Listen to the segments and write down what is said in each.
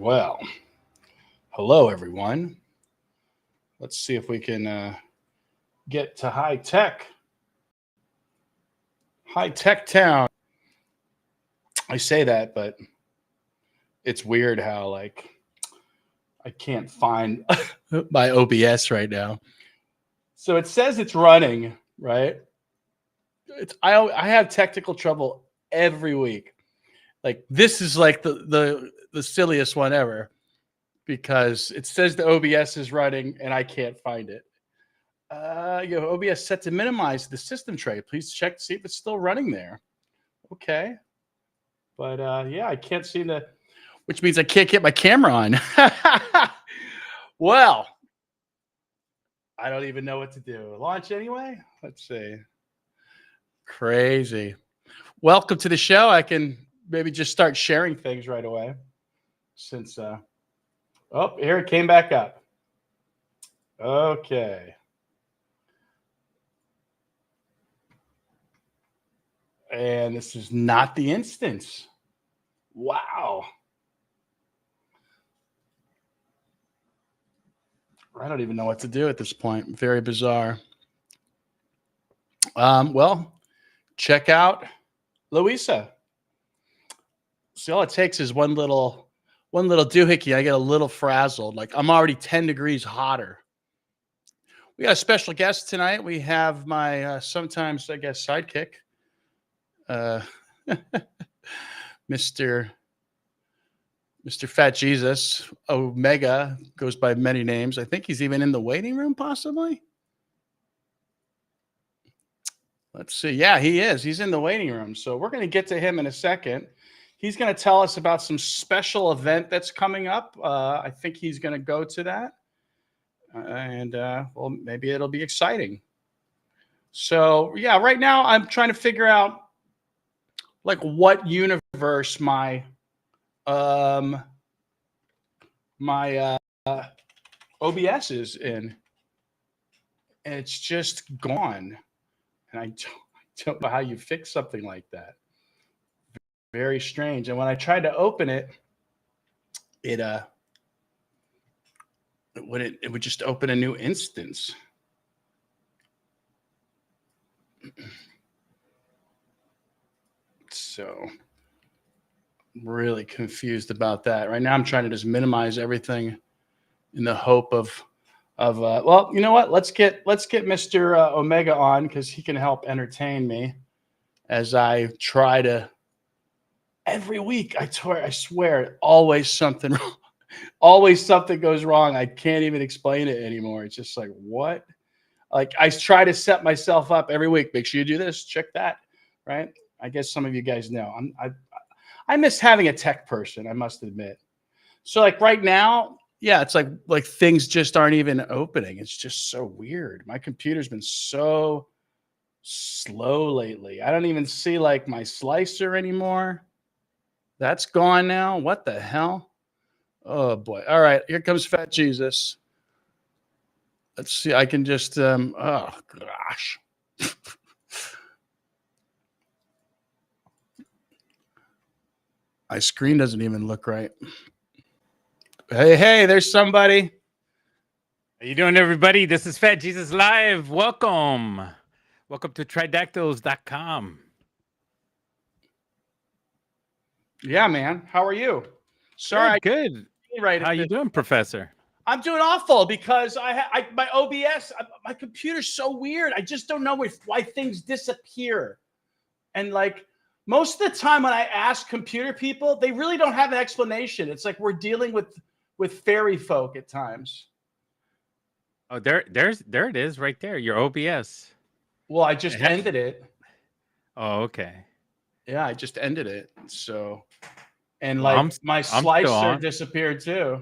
Well, hello everyone. Let's see if we can get to high tech town. I say that, but it's weird how I can't find my OBS right now. So it says it's running, right? I have technical trouble every week. Like this is like the silliest one ever because it says the OBS is running and I can't find it. OBS set to minimize the system tray. Please check to see if it's still running there. Okay. But yeah, I can't see which means I can't get my camera on. Well, I don't even know what to do. Launch anyway? Let's see. Crazy. Welcome to the show. I can maybe just start sharing things right away since, oh, here it came back up. Okay. And this is not the instance. Wow. I don't even know what to do at this point. Very bizarre. Well, check out Louisa. See, all it takes is one little doohickey. I get a little frazzled. Like I'm already 10 degrees hotter. We got a special guest tonight. We have my sometimes, I guess, sidekick, Mr. Fat Jesus. Omega goes by many names. I think he's even in the waiting room, possibly. Let's see. Yeah, he is. He's in the waiting room. So we're going to get to him in a second. He's going to tell us about some special event that's coming up. I think he's going to go to that. Well, maybe it'll be exciting. So, yeah, right now I'm trying to figure out like what universe my OBS is in. And it's just gone. And I don't know how you fix something like that. Very strange. And when I tried to open it, it would just open a new instance. So I'm really confused about that. Right now I'm trying to just minimize everything in the hope of well, you know what? Let's get Mr. Omega on because he can help entertain me as I try to every week. I swear, always something wrong. Always something goes wrong. I can't even explain it anymore. It's just like, what? Like I try to set myself up every week. Make sure you do this, check that, right? I guess some of you guys know. I miss having a tech person, I must admit. So like right now, yeah, it's like things just aren't even opening. It's just so weird. My computer's been so slow lately. I don't even see like my slicer anymore. That's gone now. What the hell? Oh boy. All right, here comes Fat Jesus. Let's see. I can just oh gosh. My screen doesn't even look right. Hey, there's somebody. How you doing, everybody? This is Fat Jesus Live. Welcome to Tridactyls.com. Yeah, man. How are you? Sorry, good. Right. How you doing, Professor? I'm doing awful because my OBS, my computer's so weird. I just don't know why things disappear. And like most of the time when I ask computer people, they really don't have an explanation. It's like we're dealing with fairy folk at times. Oh, there it is right there. Your OBS. Well, I just ended it. Oh, okay. Yeah, I just ended it. So, and like my slicer disappeared too.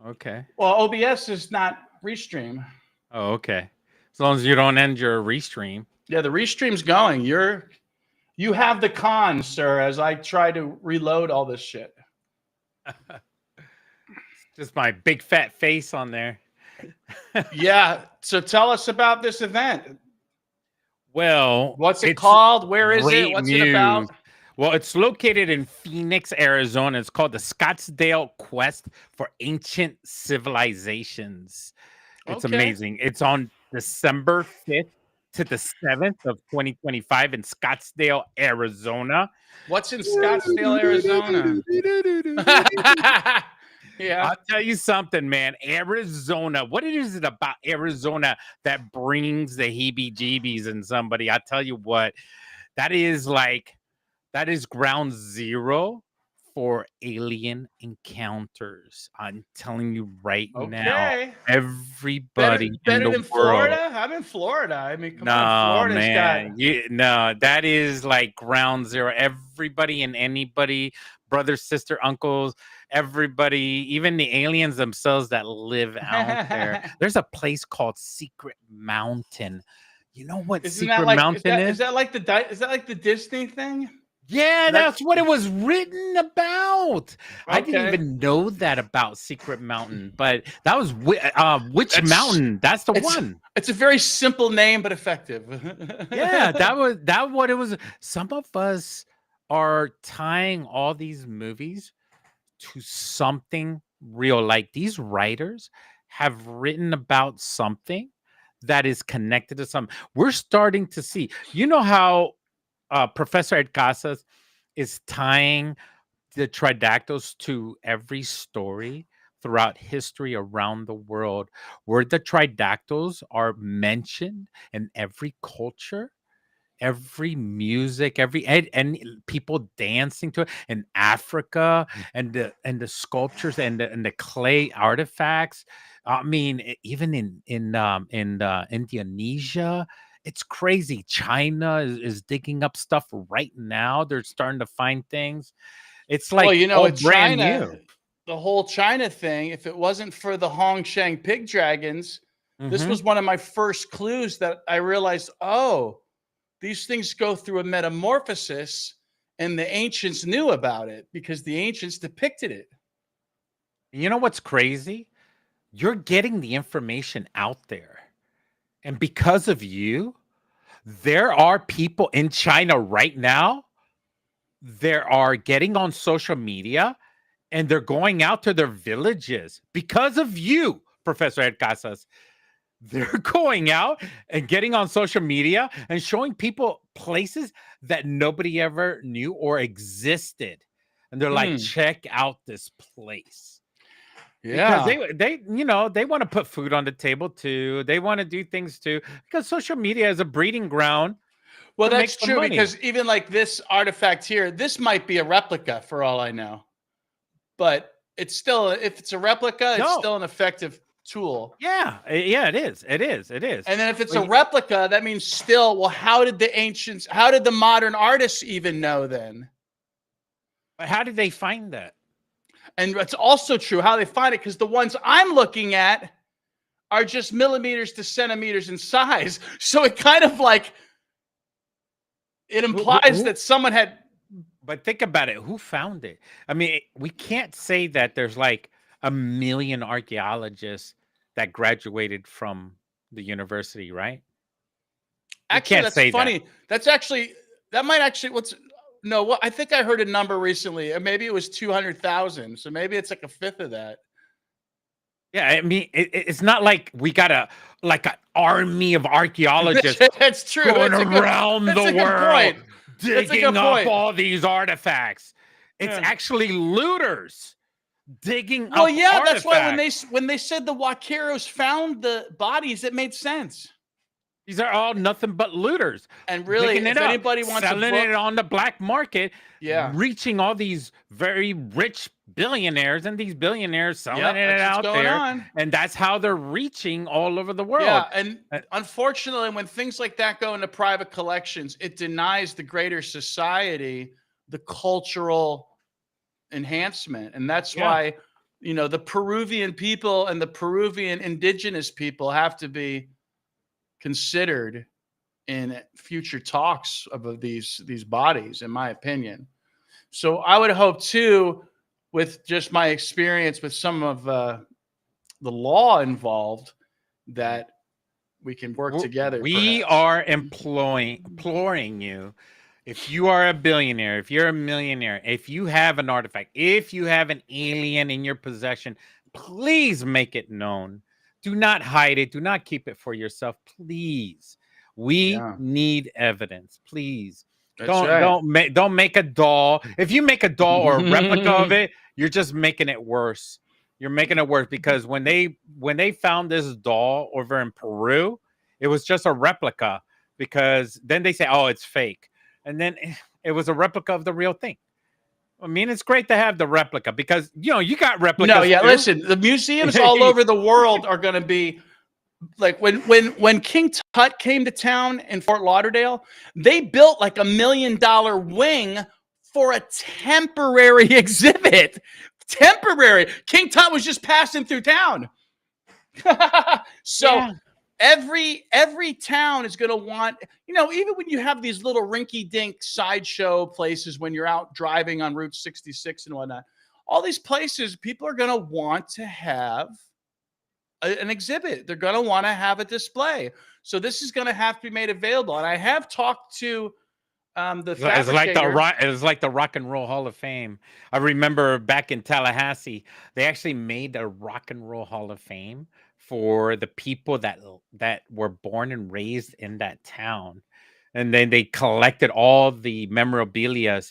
Okay. Well, OBS is not Restream. Oh, okay. As long as you don't end your Restream. Yeah, the Restream's going. You have the con, sir, as I try to reload all this shit. Just my big fat face on there. Yeah. So tell us about this event. Well, what's it called? Where is it? What's it about? Well, it's located in Phoenix, Arizona. It's called the Scottsdale Quest for Ancient Civilizations. It's Okay. amazing. It's on December 5th to the 7th of 2025 in Scottsdale, Arizona. What's in Scottsdale, Arizona? Yeah. I'll tell you something, man. Arizona. What is it about Arizona that brings the heebie-jeebies in somebody? I tell you what, that is ground zero for alien encounters. I'm telling you right now, Okay. everybody in Better the than world. Florida? I'm in Florida. I mean, come on. No, Florida's got. man. No, that is like ground zero. Everybody and anybody, brothers, sister, uncles, everybody, even the aliens themselves that live out there. There's a place called Secret Mountain. You know what Isn't that Secret like Mountain is is? that like is that like the Disney thing? Yeah, That's that's what it was written about. I didn't okay. even know that about Secret Mountain, but that was Witch That's Mountain. That's the it's one. it's a very simple name but effective. Yeah, that what it was. Some of us are tying all these movies to something real. Like these writers have written about something that is connected to something. We're starting to see. You know how Professor Ed Casas is tying the Tridactyls to every story throughout history around the world, where the Tridactyls are mentioned in every culture, every music, and people dancing to it in Africa, and the sculptures and the clay artifacts. I mean, even in Indonesia, it's crazy. China is digging up stuff right now. They're starting to find things. It's Well, like you know, all with brand China, new. the whole China thing, if it wasn't for the Hongshang pig dragons, this Mhm. was one of my first clues that I realized, oh, these things go through a metamorphosis and the ancients knew about it because the ancients depicted it. You know what's crazy? You're getting the information out there. And because of you, there are people in China right now. There are getting on social media and they're going out to their villages because of you, Professor Ed Casas. They're going out and getting on social media and showing people places that nobody ever knew or existed. And they're like, Hmm. check out this place. Because Yeah. they want to put food on the table too. They want to do things too. Because social media is a breeding ground Well, to make that's some true money. because even like this artifact here, this might be a replica for all I know, but it's still, if it's a replica, it's No, still an effective tool. yeah, it is. It is. It is. And then if it's Well, a replica, that means still, well, how did the modern artists even know then? how did they find that? And it's also true how they find it because the ones I'm looking at are just millimeters to centimeters in size. So it kind of like, it implies Who that someone had. But think about it. Who found it? I mean, we can't say that there's like a million archaeologists that graduated from the university, right? We Actually, can't that's say that. funny. That might actually, what's, no, what I think I heard a number recently, or maybe it was 200,000. So maybe it's like a fifth of that. Yeah, I mean, it's not like we got like an army of archaeologists That's true. going around That's the a good world point. That's a good digging up point. all these artifacts. It's Yeah. actually looters digging Well, up yeah, that's why artifacts. when they said the Waqueros found the bodies, it made sense. These are all nothing but looters And really, digging it if up, anybody wants a selling book, it on the black market, yeah, reaching all these very rich billionaires, and these billionaires selling yep, it that's what's out going there. on. And that's how they're reaching all over the world. Yeah, and Uh, unfortunately, when things like that go into private collections, it denies the greater society the cultural enhancement. And that's Yeah. why, the Peruvian people and the Peruvian indigenous people have to be considered in future talks of these bodies, in my opinion. So I would hope too, with just my experience with some of the law involved, that we can work together, We perhaps. are imploring you If you are a billionaire, if you're a millionaire, if you have an artifact, if you have an alien in your possession, please make it known. Do not hide it. Do not keep it for yourself, please. We Yeah, need evidence, please. that's right. Don't make a doll. If you make a doll or a replica of it, you're just making it worse. You're making it worse because when they found this doll over in Peru, it was just a replica because then they say, "Oh, it's fake." And then it was a replica of the real thing. I mean, it's great to have the replica because you got No, replicas yeah. too. Listen, the museums all over the world are going to be like when King Tut came to town in Fort Lauderdale, they built like $1 million wing for a temporary exhibit. Temporary. King Tut was just passing through town. So Yeah, every town is going to want, even when you have these little rinky-dink sideshow places when you're out driving on Route 66 and whatnot, all these places, people are going to want to have an exhibit. They're going to want to have a display. So this is going to have to be made available. And I have talked to the it's like the fabricator. Rock and Roll Hall of Fame. I remember back in Tallahassee, they actually made a Rock and Roll Hall of Fame for the people that were born and raised in that town, and then they collected all the memorabilia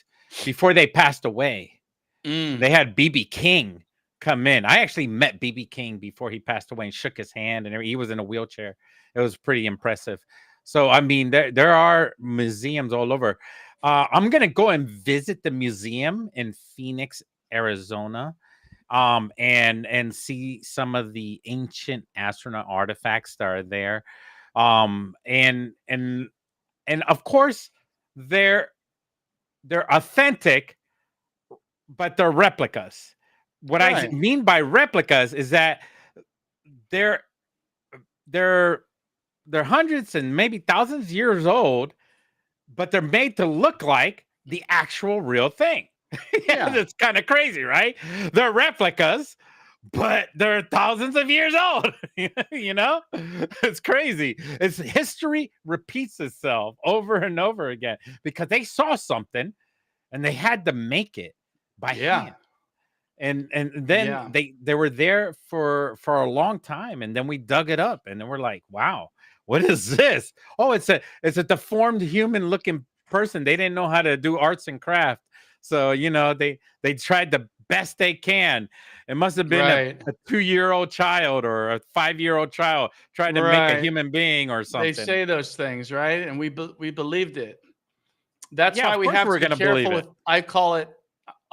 before they passed away. Mm, They had BB King come in. I actually met BB King before he passed away and shook his hand, and he was in a wheelchair. It was pretty impressive. So, I mean, there are museums all over. I'm gonna go and visit the museum in Phoenix, Arizona, and see some of the ancient astronaut artifacts that are there. And of course, they're authentic, but they're replicas. What I right. mean by replicas is that they're they're they're hundreds and maybe thousands of years old, but they're made to look like the actual real thing. Yeah, Yeah. that's kind of crazy, right? They're replicas, but they're thousands of years old. you know, it's crazy. It's history repeats itself over and over again because they saw something and they had to make it by Yeah. hand. And then Yeah. they were there for a long time, and then we dug it up, and then we're like, wow, what is this? Oh, it's a deformed human looking person. They didn't know how to do arts and craft, so they tried the best they can. It must have been Right. a 2-year-old child or a 5-year-old child trying to make a Right. human being or They something. say those things, right? And we believed it. That's Yeah, why of we course have we're to be gonna believe careful it. with, I call it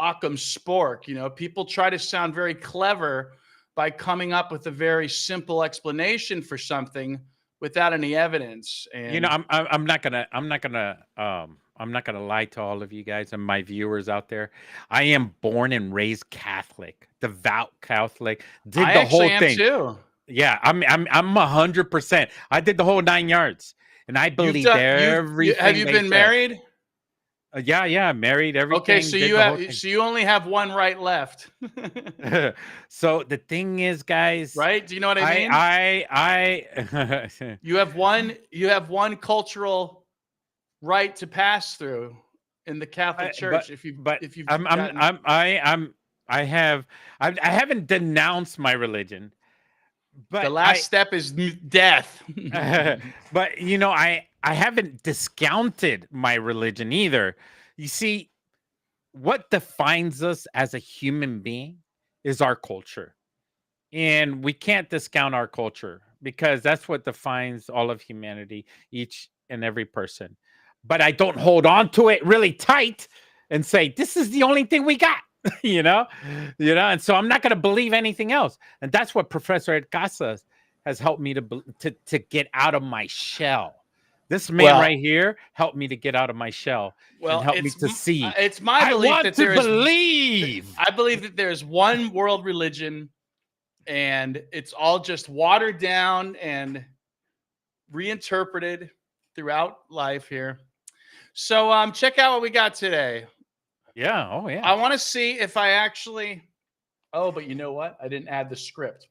Occam spork. People try to sound very clever by coming up with a very simple explanation for something without any evidence. You know, And I'm not gonna lie to all of you guys and my viewers out there. I am born and raised Catholic, devout Catholic. Did I the actually whole am thing. too. Yeah, I'm 100%. I did the whole 9 yards, and I You've believed done have everything you they been said. married? Yeah, married, Okay, everything, so did you the whole have thing. so you only have one right left. So the thing is, guys, Right? Do you know what I mean? I You have one cultural right to pass through in the Catholic but Church but if you've I'm gotten. I'm I I'm I have I haven't denounced my religion, The but last step is death. but I haven't discounted my religion either. You see, what defines us as a human being is our culture. And we can't discount our culture because that's what defines all of humanity, each and every person. But I don't hold on to it really tight and say, this is the only thing we got, you know, and so I'm not going to believe anything else. And that's what Professor Ed Casas has helped me to get out of my shell. This man well, right here helped me to get out of my shell and well, helped me to see. it's my I belief want that to believe. I believe that there is one world religion, and it's all just watered down and reinterpreted throughout life here. So check out what we got today. Yeah. Oh, yeah. I want to see if I actually. Oh, but you know what? I didn't add the script.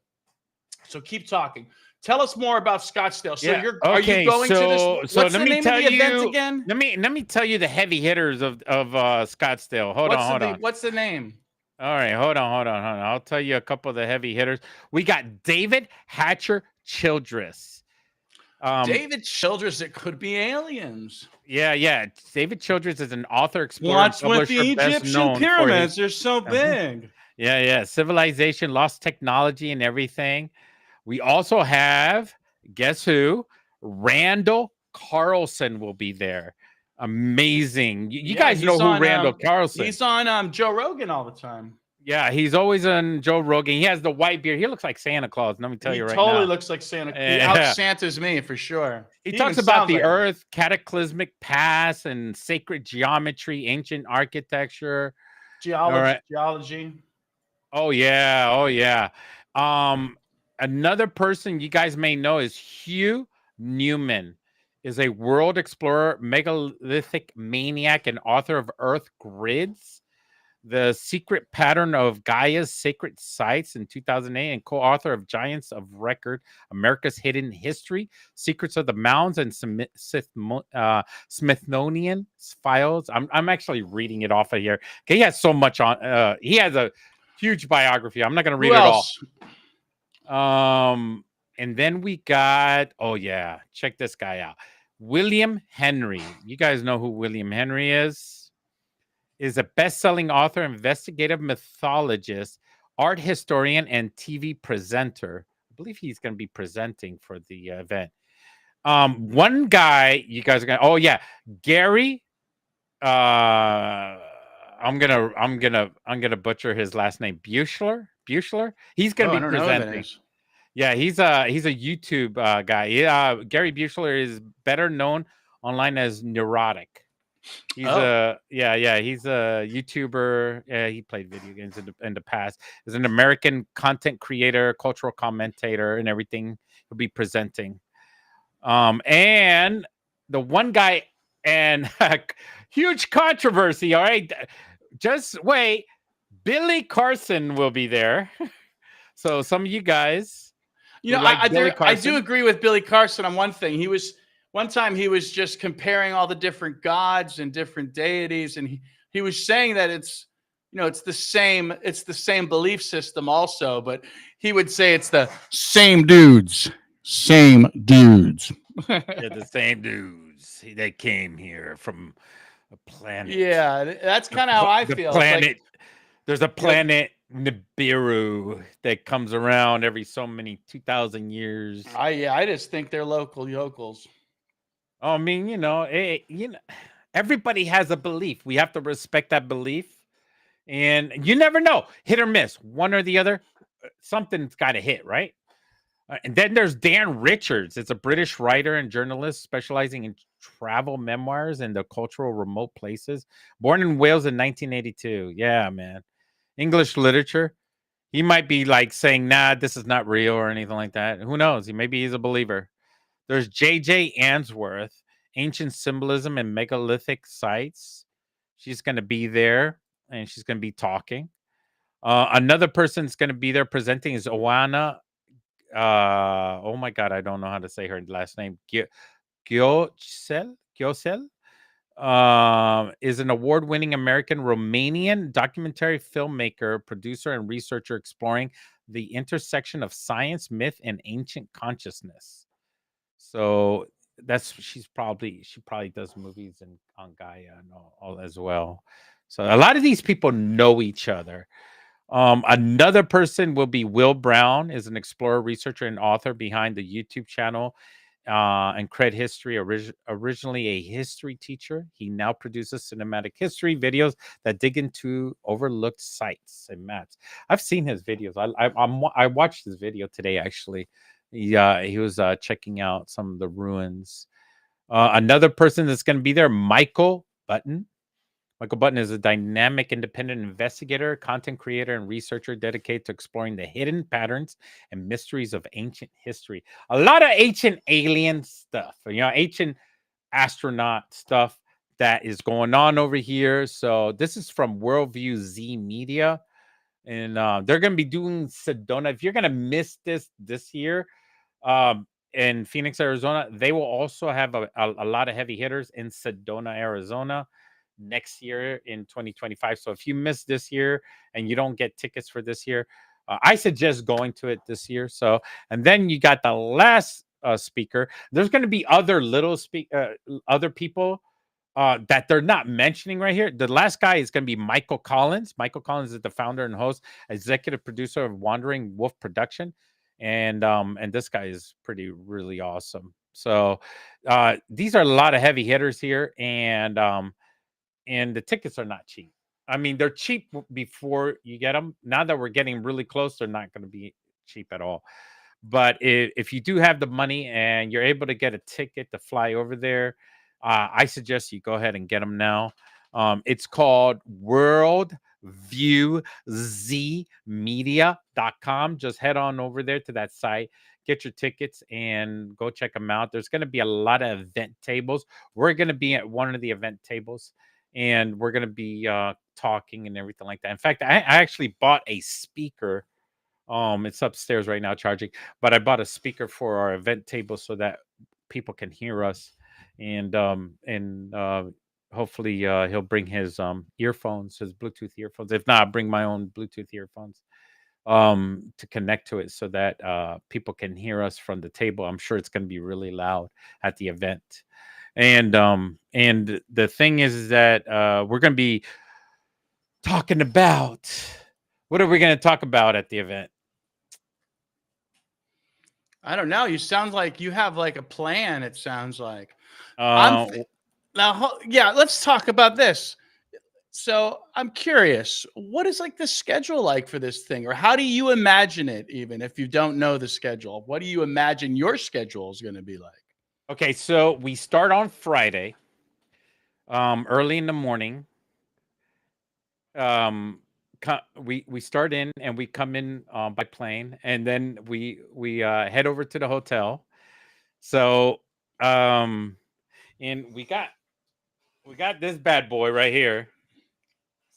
So keep talking. Tell us more about Scottsdale. So Yeah. are you Okay. going to this? So What's let the me name of tell the event you. again? Let me tell you the heavy hitters of Scottsdale. Hold on. What's the name? All right, hold on. I'll tell you a couple of the heavy hitters. We got David Hatcher Childress. David Childress. It could be aliens. Yeah. David Childress is an author, explorer, and What's with publisher the best Egyptian known for his pyramids? They're so big. yeah, civilization, lost technology, and everything. We also have, guess who? Randall Carlson will be there. Amazing. You Yeah, guys know who Randall Carlson? He's on Joe Rogan all the time. Yeah, he's always on Joe Rogan. He has the white beard. He looks like Santa Claus. Let me tell you right now. He totally looks like Santa. He out Santa's me for sure. He talks about the Earth, cataclysmic past, and sacred geometry, ancient architecture, geology. Oh yeah. Another person you guys may know is Hugh Newman. Is a world explorer, megalithic maniac, and author of Earth Grids, The Secret Pattern of Gaia's Sacred Sites in 2008, and co-author of Giants of Record, America's Hidden History, Secrets of the Mounds, and Smithsonian Files. I'm actually reading it off of here. Okay, he has so much on. He has a huge biography. I'm not going to read it all. And then we got, check this guy out. William Henry. You guys know who William Henry is a best-selling author, investigative mythologist, art historian, and TV presenter. I believe he's going to be presenting for the event. One guy you guys are going to, Gary. I'm gonna butcher his last name. Buechler. He's going to be presenting. Yeah, he's a YouTube guy. Gary Buechler is better known online as Neurotic. He's he's a YouTuber. Yeah, he played video games in the past. He's an American content creator, cultural commentator, and everything. He'll be presenting. And the one guy, and huge controversy. All right, just wait. Billy Carson will be there. So some of you guys. I do agree with Billy Carson on one thing. One time he was just comparing all the different gods and different deities, and he was saying that it's the same belief system also, but he would say it's the same dudes. Yeah, the same dudes. They came here from a planet. Yeah, that's kind of how I feel. Planet. There's a planet Nibiru that comes around every so many 2,000 years. I just think they're local yokels. I mean, everybody has a belief. We have to respect that belief, and you never know, hit or miss, one or the other. Something's got to hit, right? And then there's Dan Richards. It's a British writer and journalist specializing in travel memoirs and the cultural remote places. Born in Wales in 1982. Yeah, man. English literature. He might be like saying, nah, this is not real or anything like that. Who knows? Maybe he's a believer. There's J.J. Answorth, Ancient Symbolism and Megalithic Sites. She's going to be there, and she's going to be talking. Another person's going to be there presenting is Oana. Oh, my God, I don't know how to say her last name. Gyosel is an award-winning American-Romanian documentary filmmaker, producer, and researcher exploring the intersection of science, myth, and ancient consciousness. So she probably does movies on Gaia and all as well. So a lot of these people know each other. Another person will be Will Brown, is an explorer, researcher, and author behind the YouTube channel and Cred History. Originally a history teacher, he now produces cinematic history videos that dig into overlooked sites and maps. I've seen his videos. I watched his video today, actually. He was checking out some of the ruins. Another person that's going to be there, Michael Button. Michael Button is a dynamic, independent investigator, content creator, and researcher dedicated to exploring the hidden patterns and mysteries of ancient history. A lot of ancient alien stuff, ancient astronaut stuff that is going on over here. So this is from Worldview Z Media. And they're going to be doing Sedona. If you're going to miss this year, in Phoenix, Arizona. They will also have a lot of heavy hitters in Sedona, Arizona next year in 2025. So if you miss this year and you don't get tickets for this year, I suggest going to it this year. So, and then you got the last speaker. There's going to be other other people that they're not mentioning right here. The last guy is going to be Michael Collins. Michael Collins is the founder and host, executive producer of Wandering Wolf Production, and this guy is really awesome. So these are a lot of heavy hitters here, and the tickets are not cheap. I mean, they're cheap before you get them. Now that we're getting really close, they're not going to be cheap at all. But if you do have the money and you're able to get a ticket to fly over there, I suggest you go ahead and get them now. It's called worldviewzmedia.com. Just head on over there to that site, get your tickets, and go check them out. There's going to be a lot of event tables. We're going to be at one of the event tables, and we're going to be talking and everything like that. In fact, I actually bought a speaker. It's upstairs right now charging, but I bought a speaker for our event table so that people can hear us, and hopefully he'll bring his earphones, his Bluetooth earphones. If not, I'll bring my own Bluetooth earphones to connect to it so that people can hear us from the table. I'm sure it's going to be really loud at the event. And the thing is that we're going to be talking about, what are we going to talk about at the event? I don't know. You sound like you have like a plan. It sounds like. Now, yeah, let's talk about this. So I'm curious, what is like the schedule like for this thing, or how do you imagine it? Even if you don't know the schedule, what do you imagine your schedule is going to be like? okay, so we start on Friday, early in the morning. We start in and we come in by plane, and then we head over to the hotel. So and we got this bad boy right here.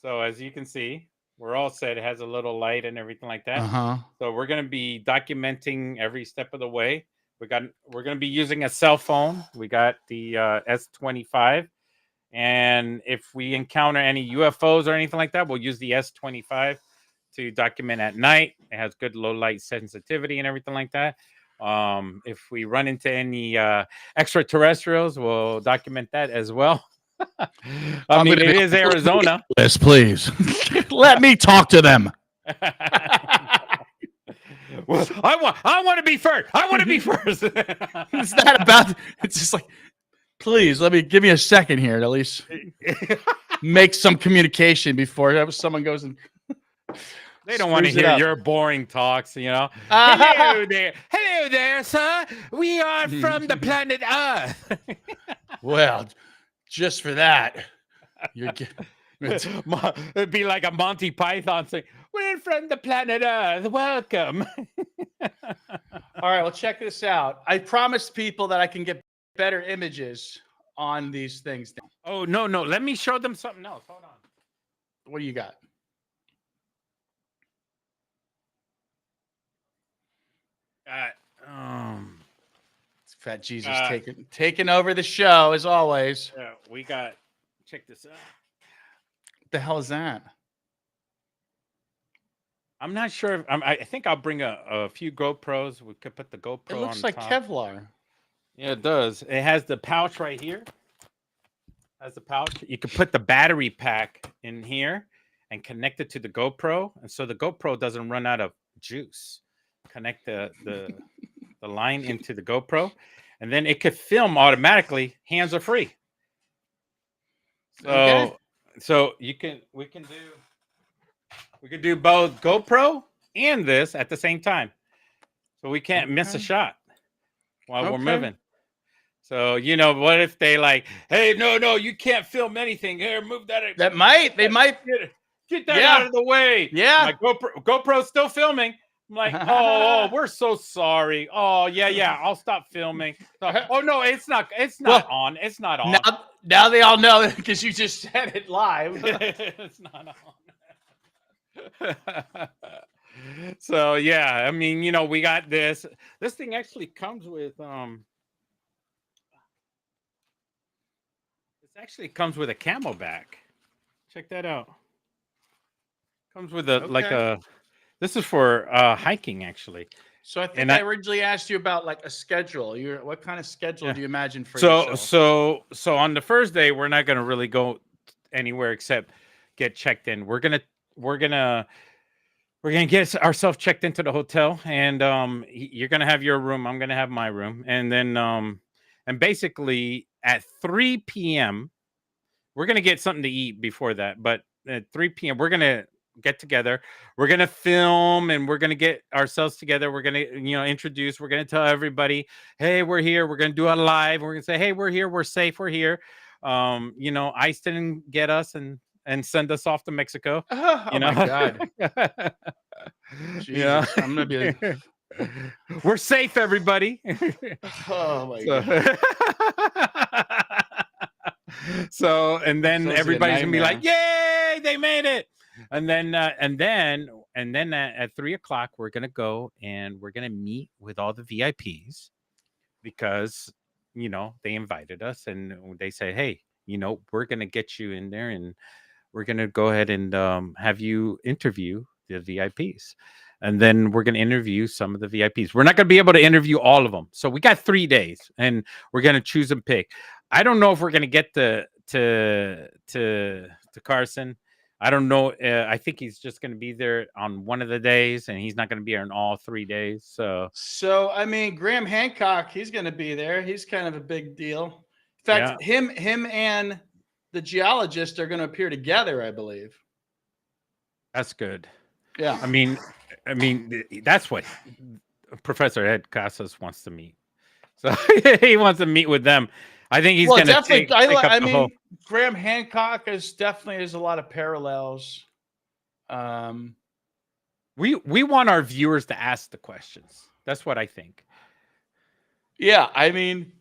So as you can see, we're all set. It has a little light and everything like that. So we're going to be documenting every step of the way. We're going to be using a cell phone. We got the S25. And if we encounter any UFOs or anything like that, we'll use the S25 to document at night. It has good low light sensitivity and everything like that. If we run into any extraterrestrials, we'll document that as well. I mean, it is Arizona. Yes, please. Let me talk to them. Well, I want to be first. I want to be first. It's not about. It's just like, please give me a second here to at least make some communication before someone goes and. They don't want to hear your boring talks, you know. Hello there, sir. We are from the planet Earth. Well, just for that, it'd be like a Monty Python saying, "We're from the planet Earth. Welcome." All right, well, check this out. I promised people that I can get better images on these things. Oh no! Let me show them something else. Hold on. What do you got? Fat Jesus taking over the show as always. We got. Check this out. What the hell is that? I'm not sure. I think I'll bring a few GoPros. We could put the GoPro. It looks on like top. Kevlar. Yeah, it does. It has the pouch right here. Has the pouch. You could put the battery pack in here and connect it to the GoPro, and so the GoPro doesn't run out of juice. Connect the line into the GoPro, and then it could film automatically. Hands are free. So we can do both GoPro and this at the same time, so we can't miss a shot while we're moving. So what if they like, hey, no, you can't film anything here. Move that. They might get that out of the way. Yeah, my GoPro's still filming. I'm like, oh, we're so sorry. Oh, yeah, I'll stop filming. Oh no, it's not on. It's not on. Now they all know because you just said it live. It's not So yeah, I mean, you know, we got this. This thing actually comes with this actually comes with a camelback. Check that out. Comes with a like Okay. a this is for hiking actually. So I think And I I originally asked you about like a schedule. What kind of schedule yeah. do you imagine for So yourself? so on the first day we're not going to really go anywhere except get checked in. We're going to we're gonna get ourselves checked into the hotel, and you're gonna have your room. I'm gonna have my room, and then and basically at 3 p.m. we're gonna get something to eat before that. But at 3 p.m. we're gonna get together. We're gonna film, and we're gonna get ourselves together. We're gonna introduce. We're gonna tell everybody, hey, we're here. We're gonna do a live. We're gonna say, hey, we're here. We're safe. We're here. ICE didn't get us and send us off to Mexico. Oh You my know. God. Yeah. Jesus. I'm gonna be We're safe, everybody. oh my So, God. so and That then sounds like a everybody's gonna be like, nightmare. "Yay, they made it!" And then at 3 o'clock, we're gonna go and we're gonna meet with all the VIPs because they invited us and they say, "Hey, we're gonna get you in there and we're going to go ahead and have you interview the VIPs. And then we're going to interview some of the VIPs. We're not going to be able to interview all of them. So we got 3 days and we're going to choose and pick. I don't know if we're going to get to Carson. I don't know. I think he's just going to be there on one of the days and he's not going to be there on all 3 days. So I mean, Graham Hancock, he's gonna be there. He's kind of a big deal. In Yeah, fact, him and the geologist are gonna appear together, I believe. that's good. Yeah. I mean, that's what Professor Ed Casas wants to meet. So he wants to meet with them. I think he's Well, going to definitely. take up I the whole. mean, Graham Hancock is definitely there's a lot of parallels. Um, We want our viewers to ask the questions. That's what I think. yeah, I mean,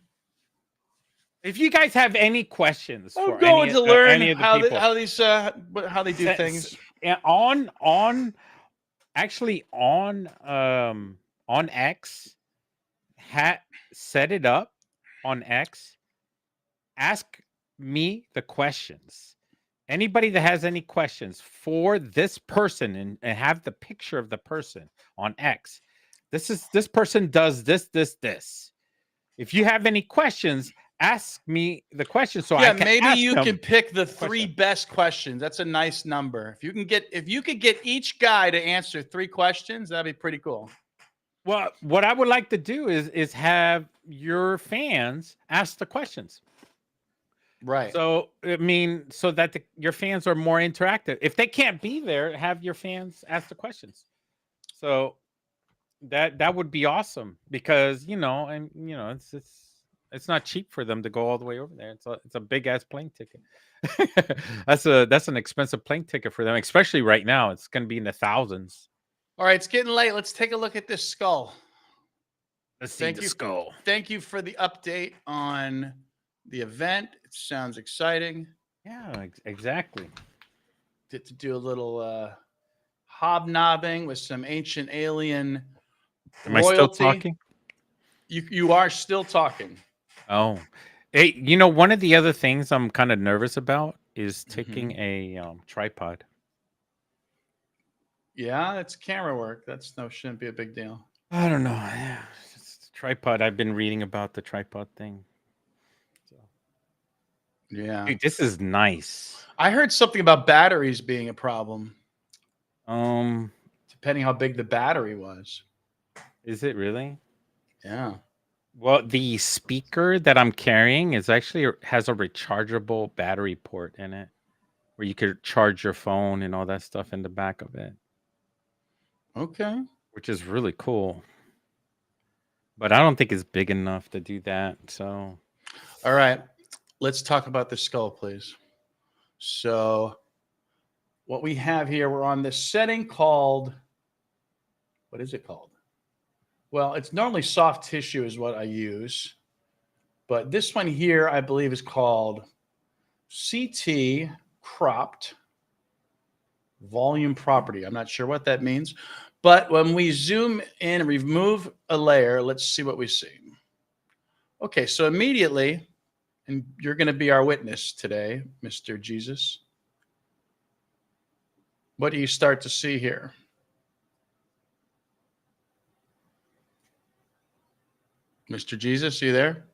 If you guys have any questions I'm for going to learn any of the people, how they do things. on actually on X, set it up on X. Ask me the questions. Anybody that has any questions for this person and have the picture of the person on X. This person does this. If you have any questions, ask me the question so I Yeah, can maybe ask you can them pick the the three question. best questions. That's a nice number. If you could get each guy to answer 3 questions, that'd be pretty cool. Well, what I would like to do is have your fans ask the questions. Right. So I mean, so that your fans are more interactive. If they can't be there, have your fans ask the questions. So that would be awesome because it's not cheap for them to go all the way over there. It's a big ass plane ticket. That's an expensive plane ticket for them, especially right now. It's going to be in the thousands. All right, it's getting late. Let's take a look at this skull. Let's see the skull. Thank you for the update on the event. It sounds exciting. Yeah, exactly. Get to do a little hobnobbing with some ancient alien Am I still royalty. talking? You are still talking. Oh, hey, one of the other things I'm kind of nervous about is taking a tripod. Yeah, it's camera work. Shouldn't be a big deal. I don't know. Yeah, it's tripod. I've been reading about the tripod thing. So, Yeah. dude, this is nice. I heard something about batteries being a problem. Um, Depending how big the battery was. is it really? Yeah. Well, the speaker that I'm carrying has a rechargeable battery port in it, where you could charge your phone and all that stuff in the back of it. Okay. Which is really cool. But I don't think it's big enough to do that. So, all right, let's talk about the skull, please. So, what we have here, we're on this setting called, what is it called? Well, it's normally soft tissue is what I use. But this one here, I believe, is called CT cropped volume property. I'm not sure what that means, But when we zoom in and remove a layer, let's see what we see. Okay, so immediately, and you're going to be our witness today, Mr. Jesus. What do you start to see here? Mr. Jesus, you there?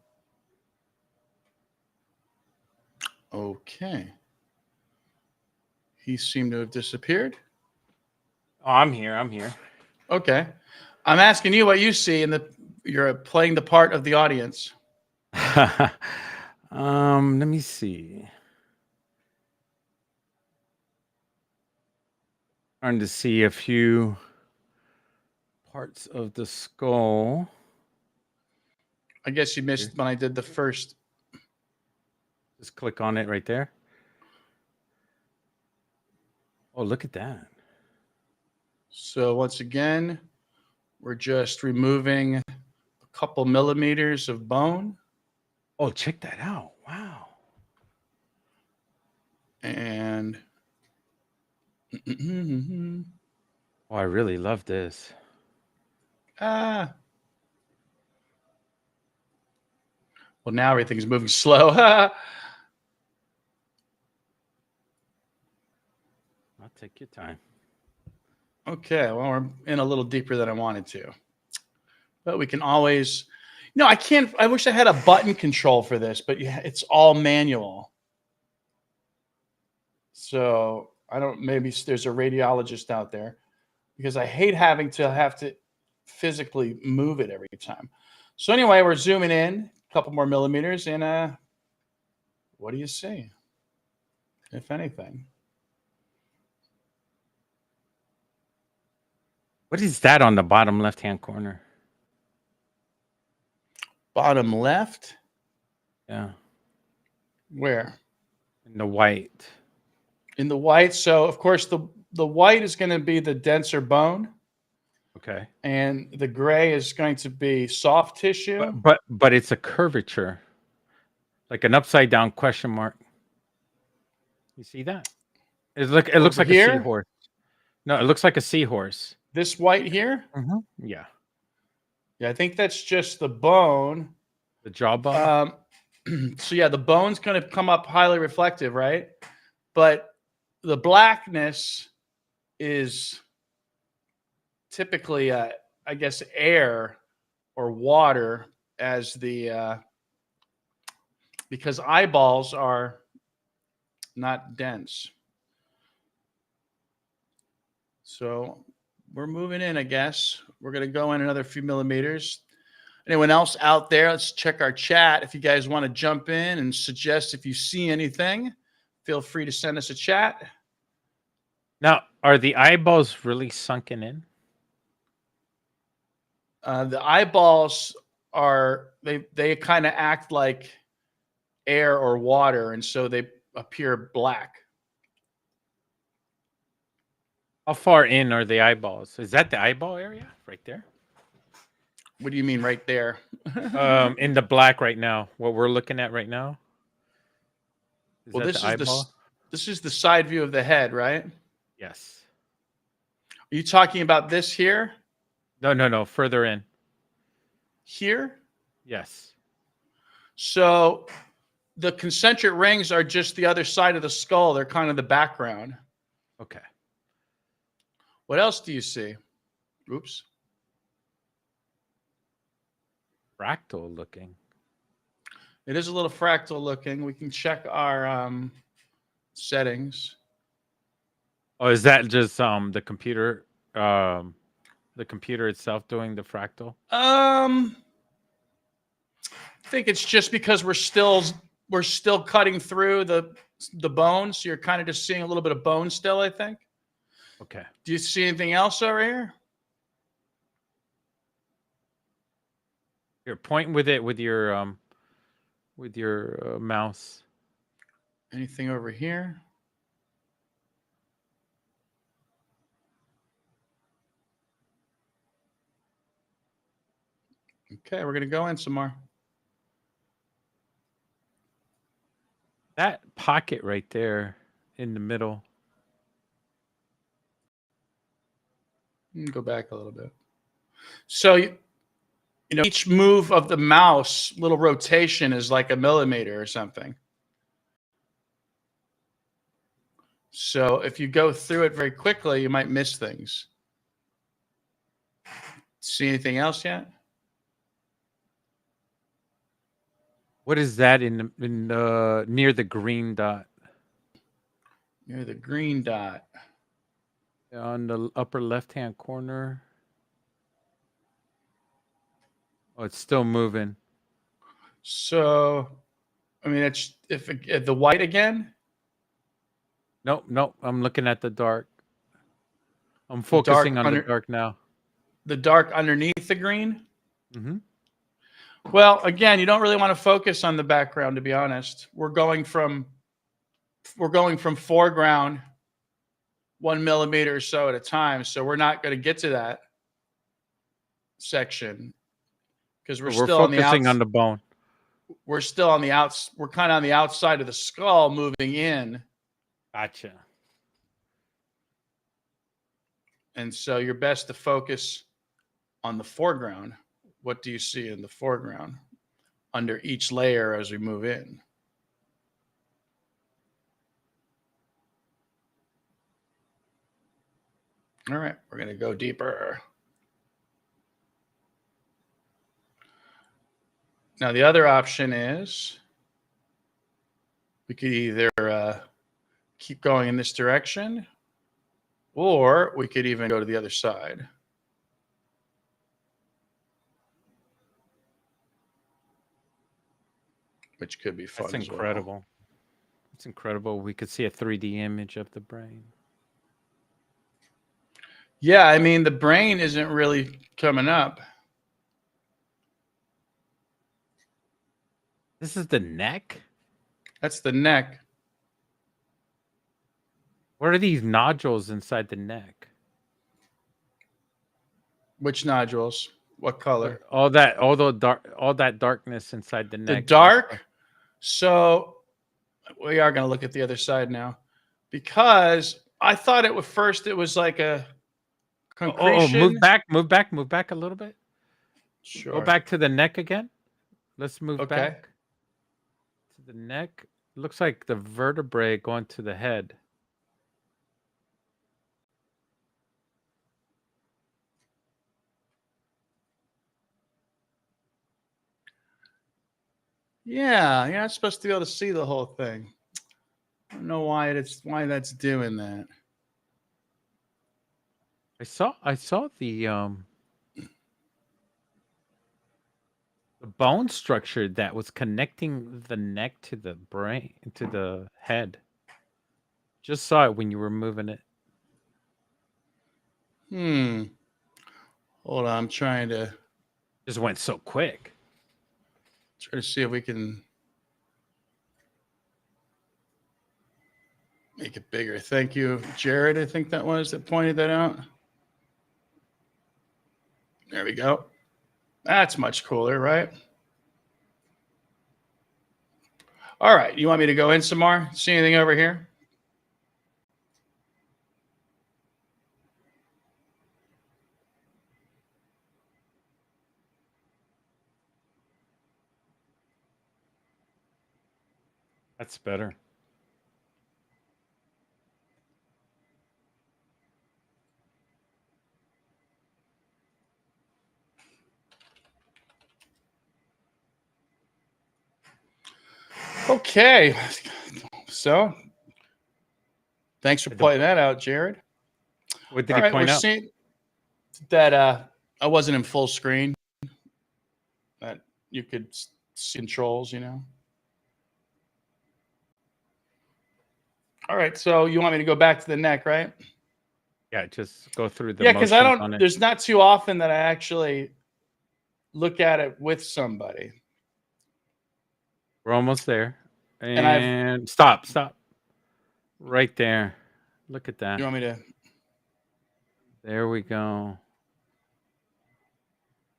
Okay. He seemed to have disappeared. Oh, I'm here. I'm here. Okay. I'm asking you what you see in the you're playing the part of the audience. Let me see. Trying to see a few parts of the skull. I guess you missed when I did the first. Just click on it right there. Oh, look at that. So once again, we're just removing a couple millimeters of bone. Oh, check that out. Wow. And Oh, I really love this. well, now everything's moving slow. I'll take your time. Okay, well, we're in a little deeper than I wanted to. But we can always, no, I can't. I wish I had a button control for this, but yeah, it's all manual. So I don't, maybe there's a radiologist out there because I hate having to physically move it every time. So anyway, we're zooming in a couple more millimeters and what do you see, if anything? What is that on the bottom left-hand corner? Bottom left? Yeah. Where? In the white. In the white. So of course the white is going to be the denser bone. Okay. And the gray is going to be soft tissue. But it's a curvature. Like an upside down question mark. You see that? It looks like here? a seahorse. No, it looks like a seahorse. This white here? Mm-hmm. Yeah. Yeah, I think that's just the bone. The jawbone. So yeah, the bone's going to come up highly reflective, right? But the blackness is typically, I guess, air or water as the because eyeballs are not dense. So we're moving in, I guess. We're going to go in another few millimeters. Anyone else out there? Let's check our chat. If you guys want to jump in and suggest if you see anything, feel free to send us a chat. Now, are the eyeballs really sunken in? The eyeballs are, they kind of act like air or water, and so they appear black. How far in are the eyeballs? Is that the eyeball area right there? What do you mean right there? In the black right now, what we're looking at right now. Well, this is the side view of the head, right? Yes. Are you talking about this here? No, further in. Here? Yes. So the concentric rings are just the other side of the skull. They're kind of the background. Okay. What else do you see? Oops. Fractal looking. It is a little fractal looking. We can check our settings. Oh, is that just the computer itself doing the fractal? I think it's just because we're still cutting through the bone, so you're kind of just seeing a little bit of bone still, I think. Okay. Do you see anything else over here? You're pointing with it with your mouse. Anything over here? Okay, we're gonna go in some more. That pocket right there in the middle. Go back a little bit. So, each move of the mouse, little rotation is like a millimeter or something. So if you go through it very quickly, you might miss things. See anything else yet? What is that in near the green dot? Near the green dot. On the upper left-hand corner. Oh, it's still moving. So, I mean, it's if the white again. Nope. I'm looking at the dark. I'm focusing on the dark now. The dark underneath the green. Mm-hmm. Well, again, you don't really want to focus on the background, to be honest. We're going from foreground 1 millimeter or so at a time, so we're not going to get to that section because we're still focusing on the bone. We're still on the outs. We're kind of on the outside of the skull, moving in. Gotcha. And so you're best to focus on the foreground. What do you see in the foreground under each layer as we move in? All right, we're going to go deeper. Now, the other option is we could either keep going in this direction, or we could even go to the other side. Which could be fun. That's incredible. Well. It's incredible. We could see a 3D image of the brain. Yeah, I mean, the brain isn't really coming up. This is the neck? That's the neck. What are these nodules inside the neck? Which nodules? What color? All that darkness inside the neck. The dark? So we are going to look at the other side now, because I thought it was like a concretion. Move back a little bit. Sure. Go back to the neck again. Let's move back to the neck. Looks like the vertebrae going to the head. Yeah, you're not supposed to be able to see the whole thing. I don't know why that's doing that. I saw the bone structure that was connecting the neck to the brain, to the head. Just saw it when you were moving it. Hold on, I'm trying to. Just went so quick. Try to see if we can make it bigger. Thank you, Jared. I think that pointed that out. There we go. That's much cooler, right? All right. You want me to go in some more? See anything over here? That's better. Okay. So, thanks for pointing that out, Jared. What did he point out? Seeing that I wasn't in full screen. That you could see controls, All right, so you want me to go back to the neck, right? Yeah, just go through the. Yeah, because I don't. There's not too often that I actually look at it with somebody. We're almost there, and stop. Right there. Look at that. You want me to? There we go.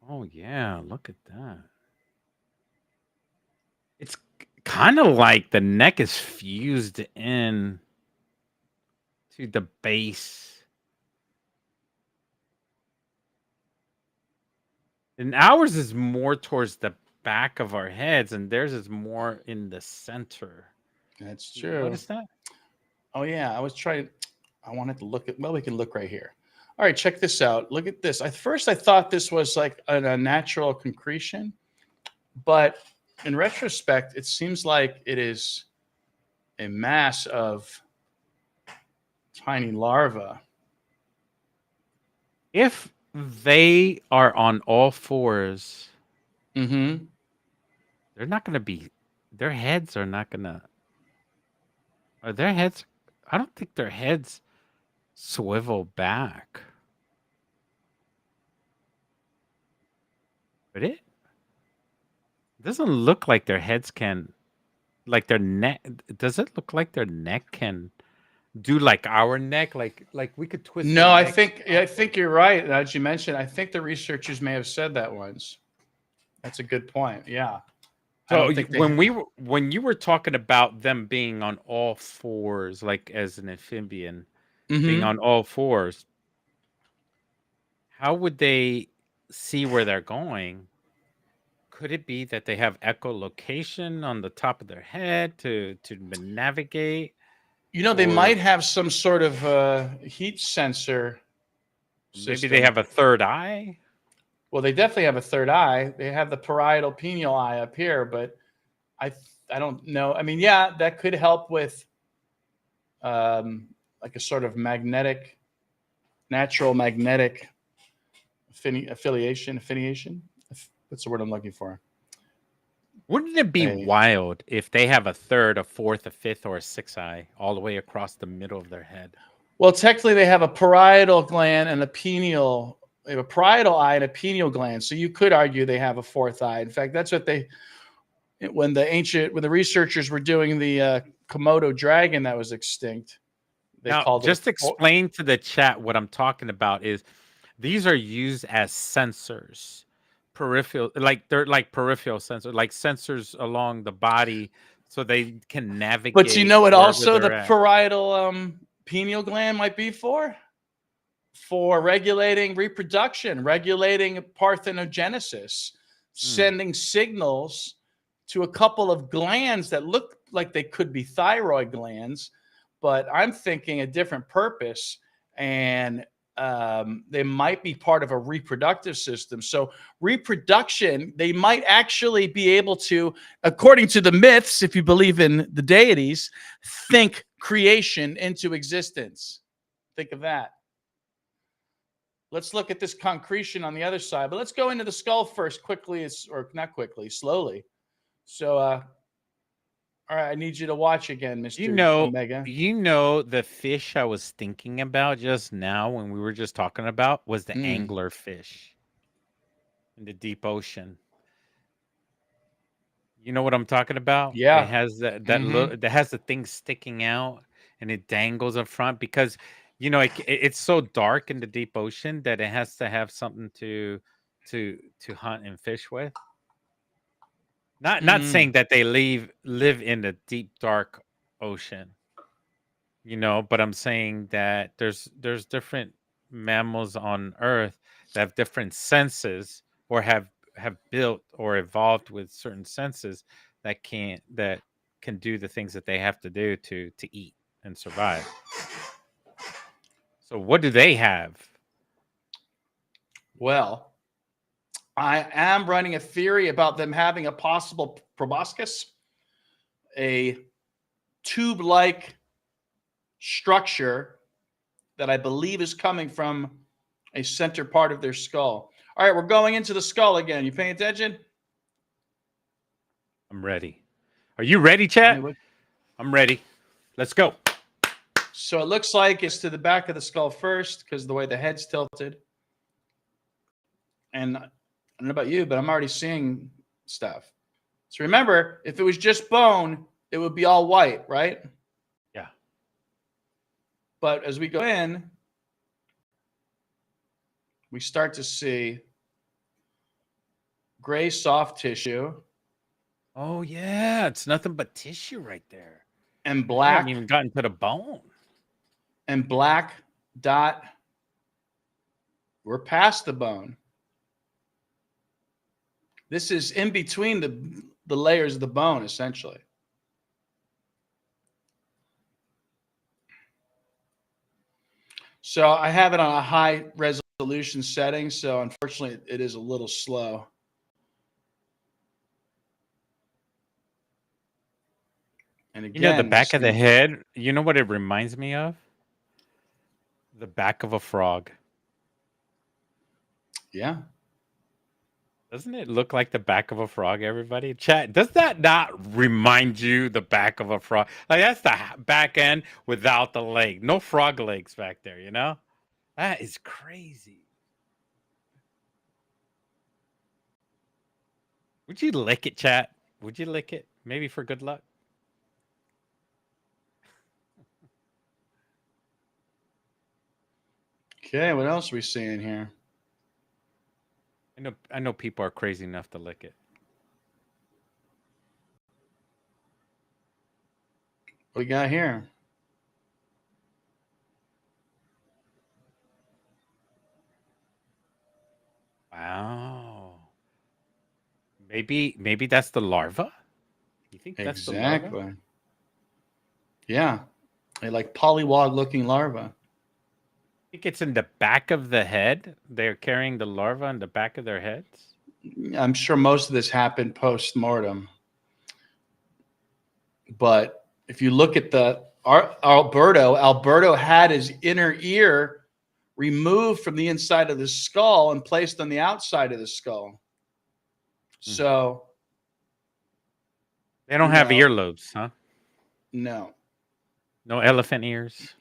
Oh yeah, look at that. It's kind of like the neck is fused in to the base And ours is more towards the back of our heads, and theirs is more in the center. That's You true. notice that? Oh yeah, I wanted to look at. Well, we can look right here. All right, check this out. Look at this. At first, I thought this was like a natural concretion, but in retrospect, it seems like it is a mass of tiny larvae. If they are on all fours, Mm-hmm. they're not going to be. Their heads are not going to. Are their heads? I don't think their heads swivel back. But it doesn't look like their heads can, like their neck. Does it look like their neck can do like our neck? Like we could twist their No, I neck. think you're right. As you mentioned, I think the researchers may have said that once. That's a good point. Yeah. I So don't think they. when you were talking about them being on all fours, like as an amphibian being Mm-hmm. on all fours, how would they see where they're going? Could it be that they have echolocation on the top of their head to navigate, They or might have some sort of heat sensor maybe they system. have a third eye? Well, they definitely have a third eye. They have the parietal pineal eye up here, but I I don't know. I mean, yeah, that could help with like a sort of natural magnetic affiliation. What's the word I'm looking for? Wouldn't it be A wild if they have a third, a fourth, a fifth, or a sixth eye all the way across the middle of their head? Well, technically, they have a parietal gland and a pineal. They have a parietal eye and a pineal gland. So you could argue they have a fourth eye. In fact, that's what when the researchers were doing the Komodo dragon that was extinct, they Now, called it just explain to the chat what I'm talking about is these are used as sensors, peripheral, like they're like peripheral sensors, like sensors along the body, so they can navigate. But you know what? Wherever Also, the they're at. parietal pineal gland might be for regulating reproduction, regulating parthenogenesis, sending signals to a couple of glands that look like they could be thyroid glands, but I'm thinking a different purpose, and they might be part of a reproductive system. So reproduction, they might actually be able to, according to the myths, if you believe in the deities, think creation into existence. Think of that. Let's look at this concretion on the other side, but let's go into the skull first quickly, or not quickly, slowly. So, all right, I need you to watch again, Mr. Omega. You know, the fish I was thinking about just now when we were just talking about was the angler fish in the deep ocean. You know what I'm talking about? Yeah. It has that has the thing sticking out and it dangles in front because it's so dark in the deep ocean that it has to have something to hunt and fish with. Not saying that they live in the deep dark ocean, but I'm saying that there's different mammals on Earth that have different senses or have built or evolved with certain senses that can do the things that they have to do to eat and survive. So what do they have? Well, I am running a theory about them having a possible proboscis, a tube-like structure that I believe is coming from a center part of their skull. All right, we're going into the skull again. You paying attention? I'm ready. Are you ready, chat? I'm ready. Let's go. So it looks like it's to the back of the skull first because of the way the head's tilted. And I don't know about you, but I'm already seeing stuff. So remember, if it was just bone, it would be all white, right? Yeah. But as we go in, we start to see gray soft tissue. Oh, yeah. It's nothing but tissue right there. And black. I haven't even gotten to the bone. And black dot. We're past the bone. This is in between the layers of the bone, essentially. So I have it on a high resolution setting, so unfortunately it is a little slow. And You know, the again, back of the head, you know what it reminds me of? The back of a frog. Yeah. Doesn't it look like the back of a frog, everybody? Chat, does that not remind you the back of a frog? Like, that's the back end without the leg. No frog legs back there, you know? That is crazy. Would you lick it, chat? Would you lick it? Maybe for good luck? Okay, what else are we seeing here? I know people are crazy enough to lick it. What we got here? Wow. Maybe that's the larva? You think that's the larva? Exactly. Yeah. A like polywog looking larva. I think it's in the back of the head. They're carrying the larva in the back of their heads. I'm sure most of this happened post-mortem. But if you look at Alberto had his inner ear removed from the inside of the skull and placed on the outside of the skull. So they don't have earlobes, huh? No. No elephant ears.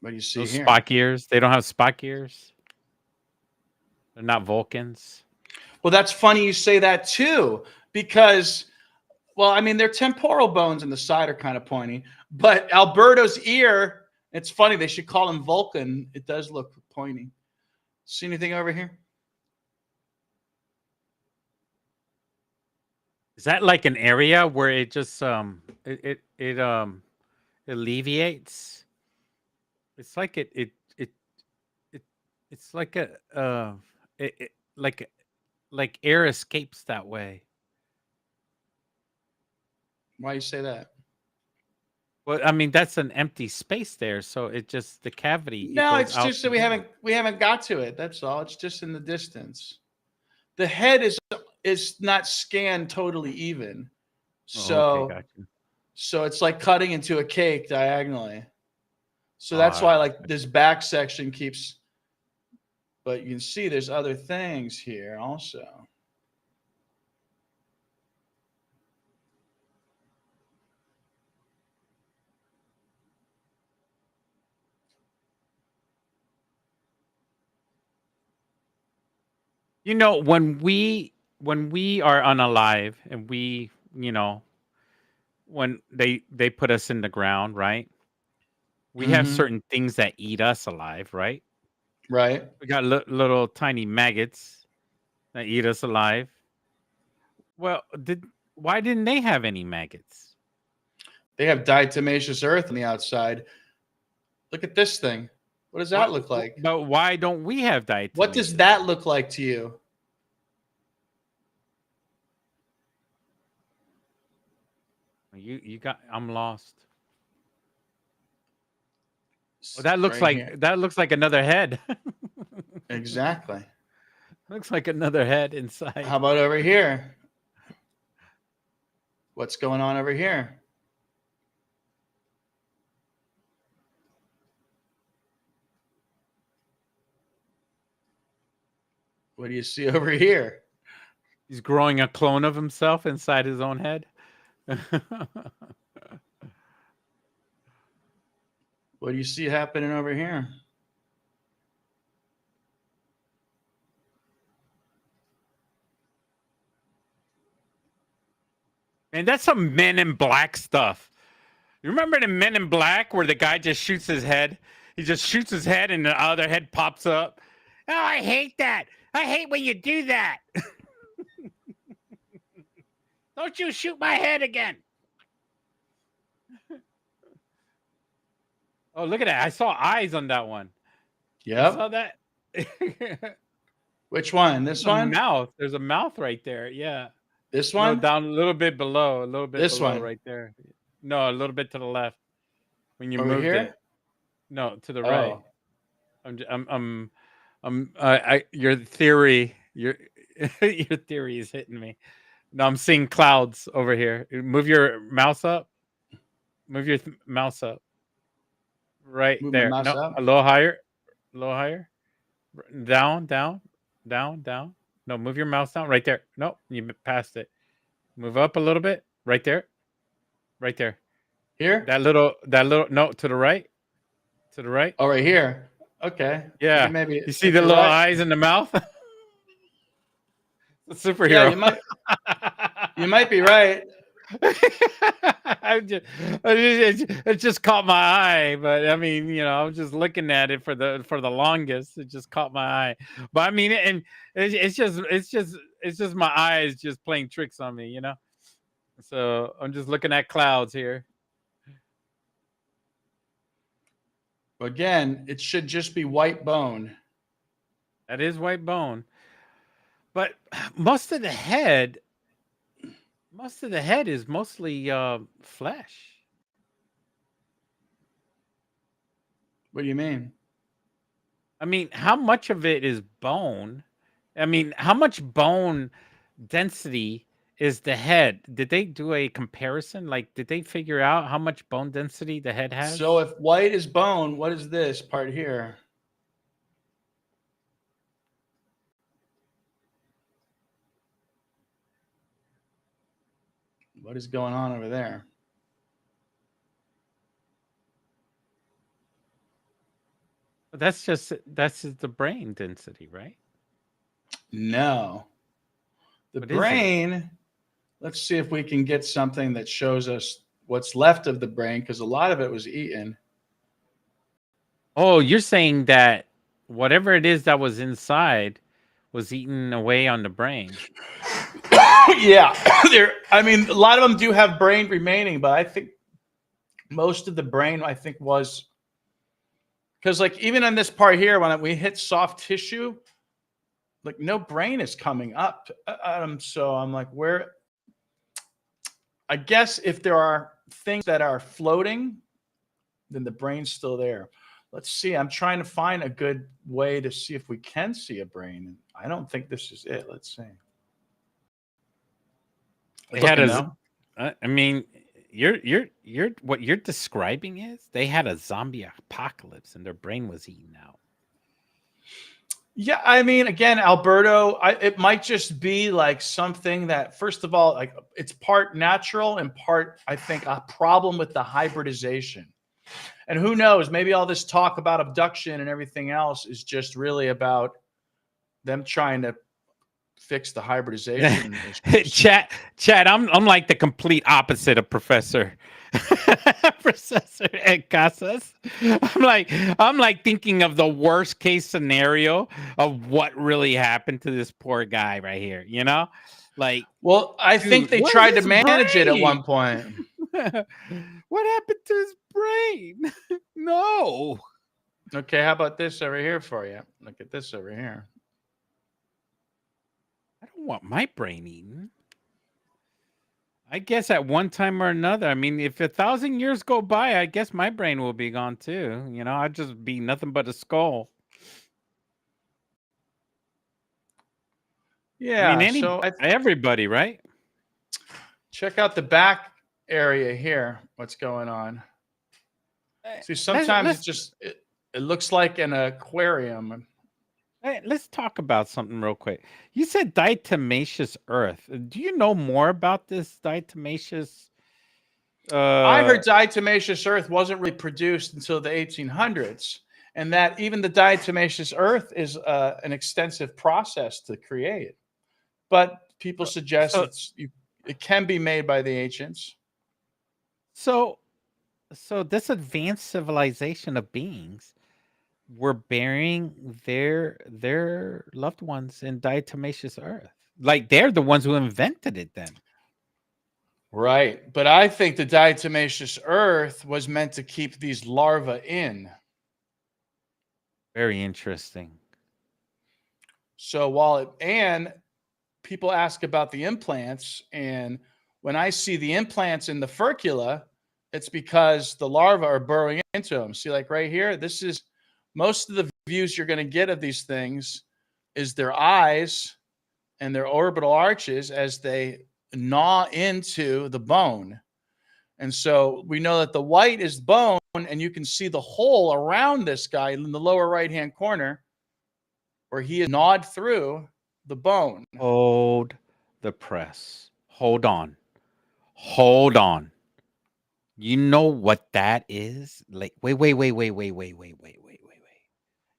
What do you see no here? Spock ears. They don't have Spock ears. They're not Vulcans. Well, that's funny you say that too, because, well, I mean, their temporal bones in the side are kind of pointy, but Alberto's ear, it's funny. They should call him Vulcan. It does look pointy. See anything over here? Is that like an area where it just it alleviates? It's like it's like a like air escapes that way. Why you say that? Well, I mean that's an empty space there, so it just the cavity. No, It goes it's out just that we haven't got to it. That's all. It's just in the distance. The head is not scanned totally even. So okay, gotcha. So it's like cutting into a cake diagonally. So that's why like this back section keeps, but you can see there's other things here also. You know, when we are unalive and we, you know, when they put us in the ground, right? We have certain things that eat us alive, right? Right. We got little tiny maggots that eat us alive. Well, why didn't they have any maggots? They have diatomaceous earth on the outside. Look at this thing. What does that look like? But why don't we have diatomaceous? What does that look like to you? You got. I'm lost. Well, that looks like another head. Exactly. Looks like another head inside. How about over here? What's going on over here? What do you see over here? He's growing a clone of himself inside his own head. What do you see happening over here? Man, that's some Men in Black stuff. You remember the Men in Black where the guy just shoots his head? He just shoots his head and the other head pops up. Oh, I hate that. I hate when you do that. Don't you shoot my head again. Oh, look at that. I saw eyes on that one. Yep. You saw that? Which one? This There's a one? mouth. There's a mouth right there. Yeah. This No, one? down a little bit below. A little bit This below one? right there. No, a little bit to the left. When you Over moved here? it. No, to the right. Oh. Your theory, your your theory is hitting me. No, I'm seeing clouds over here. Move your mouse up. Move your mouse up. Right Move my there. mouse No, up. a little higher. A little higher. Down, down, down, down. No, move your mouse down. Right there. No, you passed it. Move up a little bit. Right there. Right there. Here? That little. No, to the right. To the right. Oh, right here. Okay. Yeah. Maybe You see to the the little right. eyes in the mouth? The superhero. Yeah, you might be right. It just caught my eye, but I mean, I was just looking at it for the longest. It just caught my eye, but I mean, and it's just my eyes just playing tricks on me, So I'm just looking at clouds here. Again, it should just be white bone. That is white bone, but most of the head is mostly flesh. What do you mean? I mean, how much of it is bone? I mean, how much bone density is the head? Did they do a comparison? Like, did they figure out how much bone density the head has? So if white is bone, what is this part here? What is going on over there? That's just the brain density, right? No. The brain, let's see if we can get something that shows us what's left of the brain, because a lot of it was eaten. Oh, you're saying that whatever it is that was inside was eaten away on the brain. Yeah. I mean, a lot of them do have brain remaining, but I think most of the brain, was, because like even on this part here, when we hit soft tissue, like no brain is coming up. So I'm like, where? I guess if there are things that are floating, then the brain's still there. Let's see. I'm trying to find a good way to see if we can see a brain. I don't think this is it. Let's see. I mean, you're what you're describing is they had a zombie apocalypse and their brain was eaten out. Yeah, I mean, again, Alberto, it might just be like something that, first of all, like it's part natural and part, I think, a problem with the hybridization. And who knows, maybe all this talk about abduction and everything else is just really about them trying to fix the hybridization. Chat, I'm like the complete opposite of Professor Ed Casas. I'm like thinking of the worst case scenario of what really happened to this poor guy right here, Like, well, I think they tried to manage it at one point. What happened to his brain? No. Okay, how about this over here for you? Look at this over here. I don't want my brain eaten. I guess at one time or another. I mean, if 1,000 years go by, I guess my brain will be gone too. I'd just be nothing but a skull. Yeah, I mean, everybody, right? Check out the back area here. What's going on? See, sometimes it looks like an aquarium. Hey, let's talk about something real quick. You said diatomaceous earth. Do you know more about this diatomaceous? I heard diatomaceous earth wasn't really produced until the 1800s, and that even the diatomaceous earth is an extensive process to create. But people suggest it can be made by the ancients. So this advanced civilization of beings were burying their loved ones in diatomaceous earth. Like they're the ones who invented it then. Right. But I think the diatomaceous earth was meant to keep these larvae in. Very interesting. So and people ask about the implants, and when I see the implants in the furcula, it's because the larvae are burrowing into them. See, like right here, this is most of the views you're going to get of these things is their eyes and their orbital arches as they gnaw into the bone. And so we know that the white is bone, and you can see the hole around this guy in the lower right-hand corner where he is gnawed through the bone. Hold the press. Hold on. Hold on. You know what that is? Like, wait.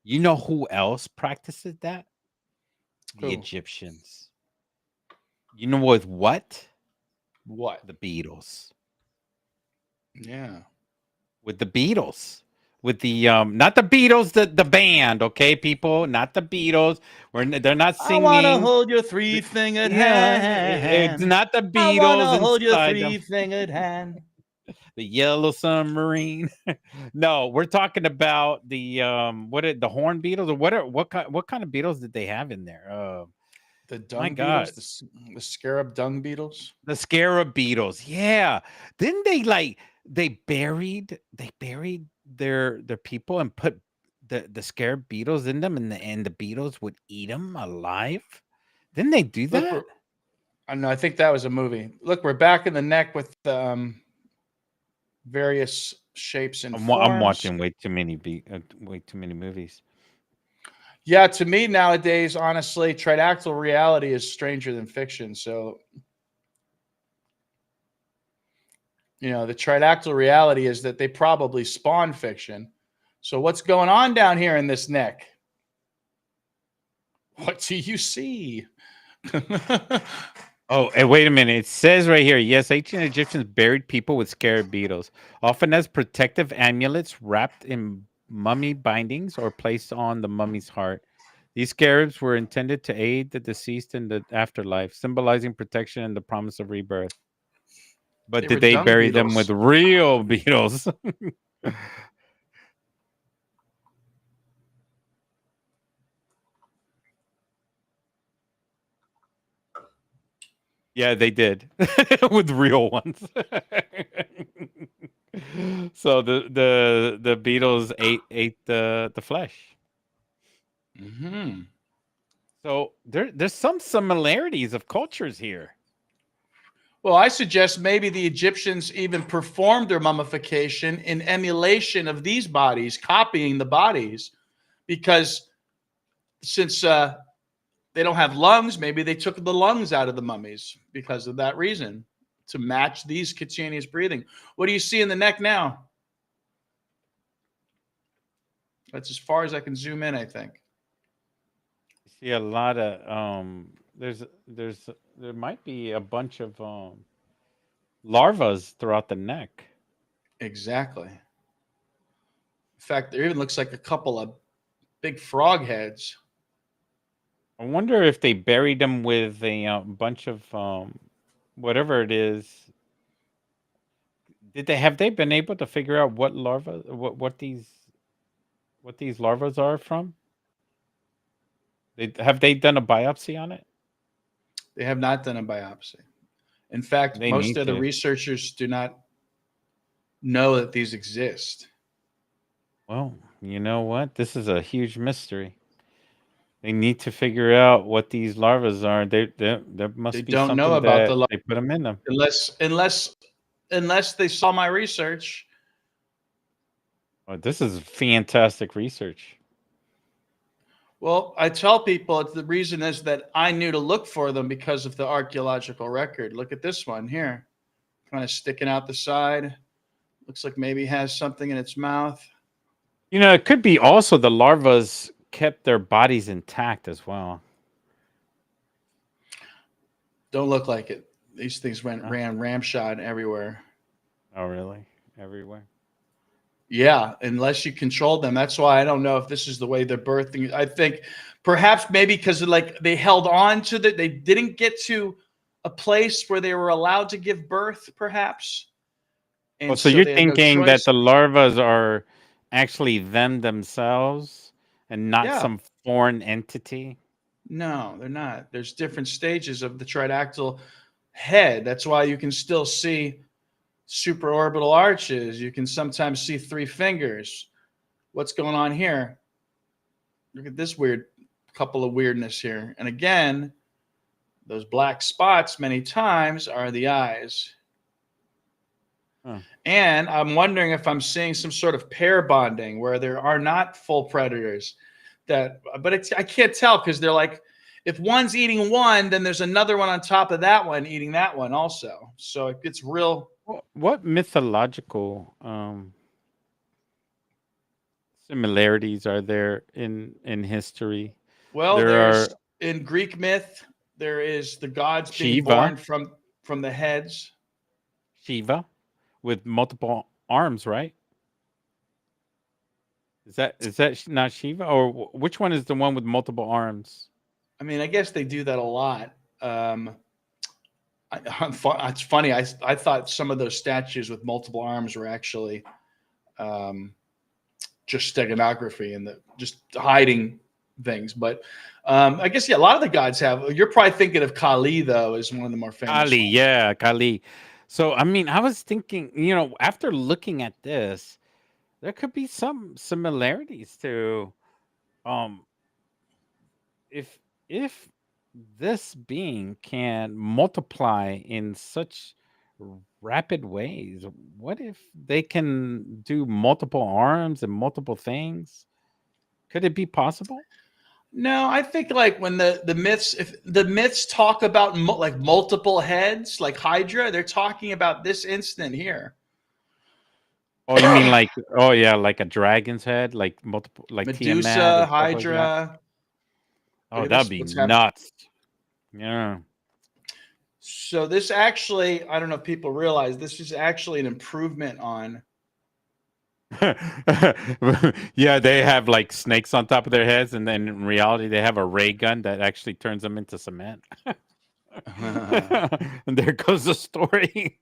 You know who else practices that? The Who? Egyptians. You know with what? What? The Beatles. Yeah. With the Beatles. With the not the Beatles, the band, okay, people, not the Beatles. They're not I want to singing. hold your three-fingered Yeah, it's hand. not the I want to Beatles hold your inside them. three-fingered hand. The Yellow Submarine. No, we're talking about the the horn beetles, or what kind of beetles did they have in there? The My dung God, beetles, the scarab dung beetles. the scarab beetles. Yeah, didn't they like they buried their people and put the scarab beetles in them, and the beetles would eat them alive? Didn't they do Look, that? I know. I think that was a movie. Look, we're back in the neck with various shapes and I'm forms. watching way too many movies. Yeah, to me nowadays, honestly, tridactyl reality is stranger than fiction. So, the tridactyl reality is that they probably spawn fiction. So, what's going on down here in this neck? What do you see? Oh, and wait a minute. It says right here, yes, ancient Egyptians buried people with scarab beetles, often as protective amulets wrapped in mummy bindings or placed on the mummy's heart. These scarabs were intended to aid the deceased in the afterlife, symbolizing protection and the promise of rebirth. But They were did they dung bury them with beetles. real beetles? Yeah, they did with real ones. So the beetles ate the flesh. Hmm. So there's some similarities of cultures here. Well, I suggest maybe the Egyptians even performed their mummification in emulation of these bodies, copying the bodies, because since they don't have lungs, maybe they took the lungs out of the mummies because of that reason to match these cutaneous breathing. What do you see in the neck now? That's as far as I can zoom in, I think. You see a lot of there might be a bunch of larvas throughout the neck. Exactly. In fact, there even looks like a couple of big frog heads. I wonder if they buried them with a bunch of whatever it is. Did they have they been able to figure out what larva what these larvas are from? Have they done a biopsy on it? They have not done a biopsy. In fact, They most need of the to. researchers do not know that these exist. Well, you know what? This is a huge mystery. They need to figure out what these larvas are. There They must be don't know something about that the they put them in them. unless they saw my research. Oh, this is fantastic research. Well, I tell people the reason is that I knew to look for them because of the archaeological record. Look at this one here, kind of sticking out the side. Looks like maybe has something in its mouth. You know, it could be also the larvas kept their bodies intact as well. Don't look like it. These things Huh? ran ramshot everywhere. Oh, really? Everywhere. Yeah, unless you controlled them. That's why I don't know if this is the way they're birthing. I think perhaps maybe because like they held on to they didn't get to a place where they were allowed to give birth, perhaps, Oh, and so so you're they had no thinking that choice. the larvas are actually them themselves and not Yeah, some foreign entity? No, they're not. There's different stages of the tridactyl head. That's why you can still see supraorbital arches. You can sometimes see three fingers. What's going on here? Look at this weird couple of weirdness here. And again, those black spots many times are the eyes. Huh. And I'm wondering if I'm seeing some sort of pair bonding where there are not full predators. But I can't tell because they're like, if one's eating one, then there's another one on top of that one eating that one also. So it gets real. What mythological similarities are there in history? Well, There there's are in Greek myth, there is the gods being Shiva, born from the heads. Shiva, with multiple arms, right? Is that not Shiva, or which one is the one with multiple arms? I mean, I guess they do that a lot. It's funny. I thought some of those statues with multiple arms were actually just steganography and just hiding things. But I guess a lot of the gods have. You're probably thinking of Kali though, is one of the more famous Kali, ones. yeah, Kali. So I mean, I was thinking, after looking at this, there could be some similarities to, um, if if this being can multiply in such rapid ways, what if they can do multiple arms and multiple things? Could it be possible? No, I think like when the myths, if the myths talk about like multiple heads, like Hydra, they're talking about this instant here. Oh, you mean like, oh yeah, like a dragon's head, like multiple, like Tiamat Medusa, and stuff like that? Hydra. Look Oh, at that'd this. be What's happening? nuts. Yeah. So this actually, I don't know if people realize this is actually an improvement on. Yeah, they have like snakes on top of their heads, and then in reality, they have a ray gun that actually turns them into cement. And there goes the story.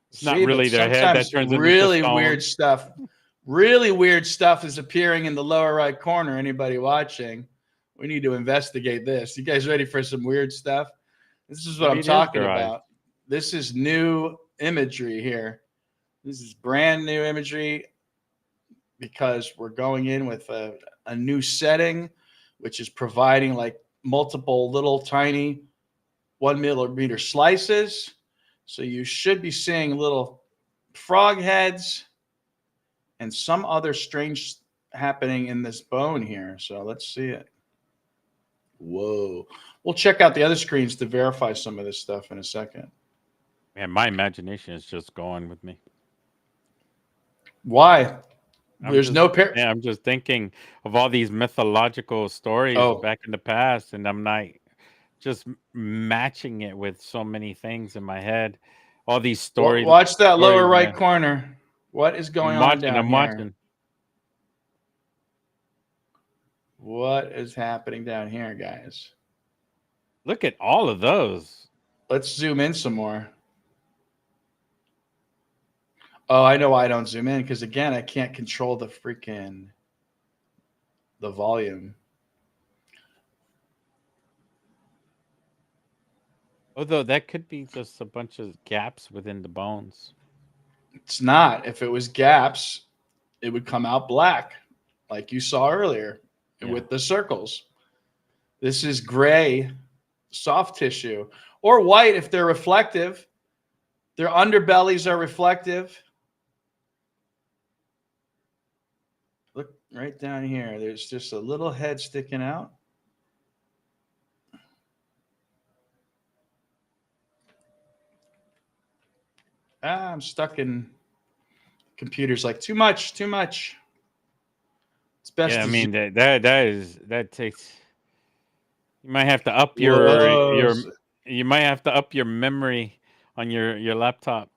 It's not See, but really their head that sometimes turns them into stone. really weird stuff is appearing in the lower right corner. Anybody watching, we need to investigate this. You guys ready for some weird stuff? This is what I'm Maybe it is talking their eyes. about. This is new imagery here. This is brand new imagery because we're going in with a new setting, which is providing like multiple little tiny 1 millimeter slices. So you should be seeing little frog heads and some other strange happening in this bone here. So let's see it. Whoa. We'll check out the other screens to verify some of this stuff in a second. Man, my imagination is just going with me. Why? I'm There's just, no pair. yeah, I'm just thinking of all these mythological stories Oh, back in the past, and I'm like just matching it with so many things in my head. All these watch that lower stories, right man. corner. What is going I'm on watching. down I'm here? watching. What is happening down here, guys? Look at all of those. Let's zoom in some more. Oh, I know why I don't zoom in because again, I can't control the volume. Although that could be just a bunch of gaps within the bones. It's not. If it was gaps, it would come out black, like you saw earlier Yeah. with the circles. This is gray, soft tissue, or white if they're reflective. Their underbellies are reflective. Look right down here. There's just a little head sticking out. I'm stuck in computers like too much. It's best Yeah, I to mean that takes. You might have to up Whoa. you might have to up your memory on your laptop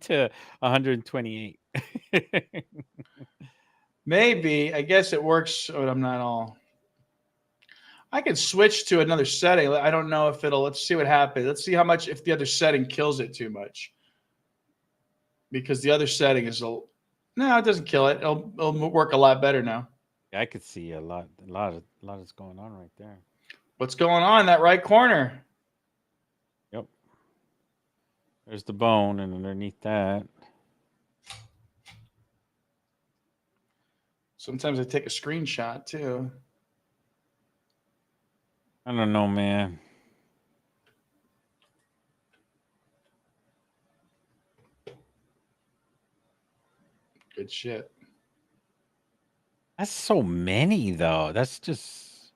to 128. Maybe. I guess it works, but I'm not all. I could switch to another setting. I don't know if let's see what happens. Let's see how much, if the other setting kills it too much. Because the other setting is, no, it doesn't kill it. It'll work a lot better now. I could see a lot is going on right there. What's going on in that right corner? Yep. There's the bone, and underneath that, Sometimes I take a screenshot too. I don't know, man. Good shit. That's so many, though. That's just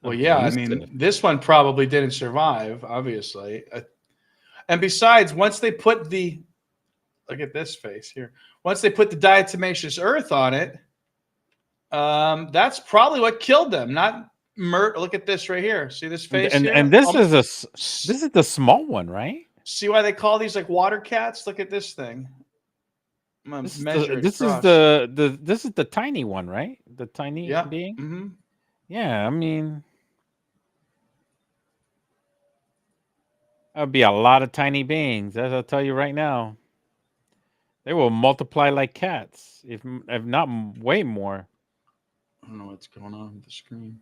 Well, yeah, I abusive. mean, this one probably didn't survive, obviously. And besides, once they put the look at this face here. Once they put the diatomaceous earth on it, that's probably what killed them. Not look at this right here. See this face and here? and this is this is the small one, right? See why they call these like water cats? Look at this thing. I'm gonna measure it across. This is the tiny one, right? The tiny Yeah. being. Mm-hmm. Yeah, I mean, that would be a lot of tiny beings. As I'll tell you right now, they will multiply like cats, if not way more. I don't know what's going on with the screen.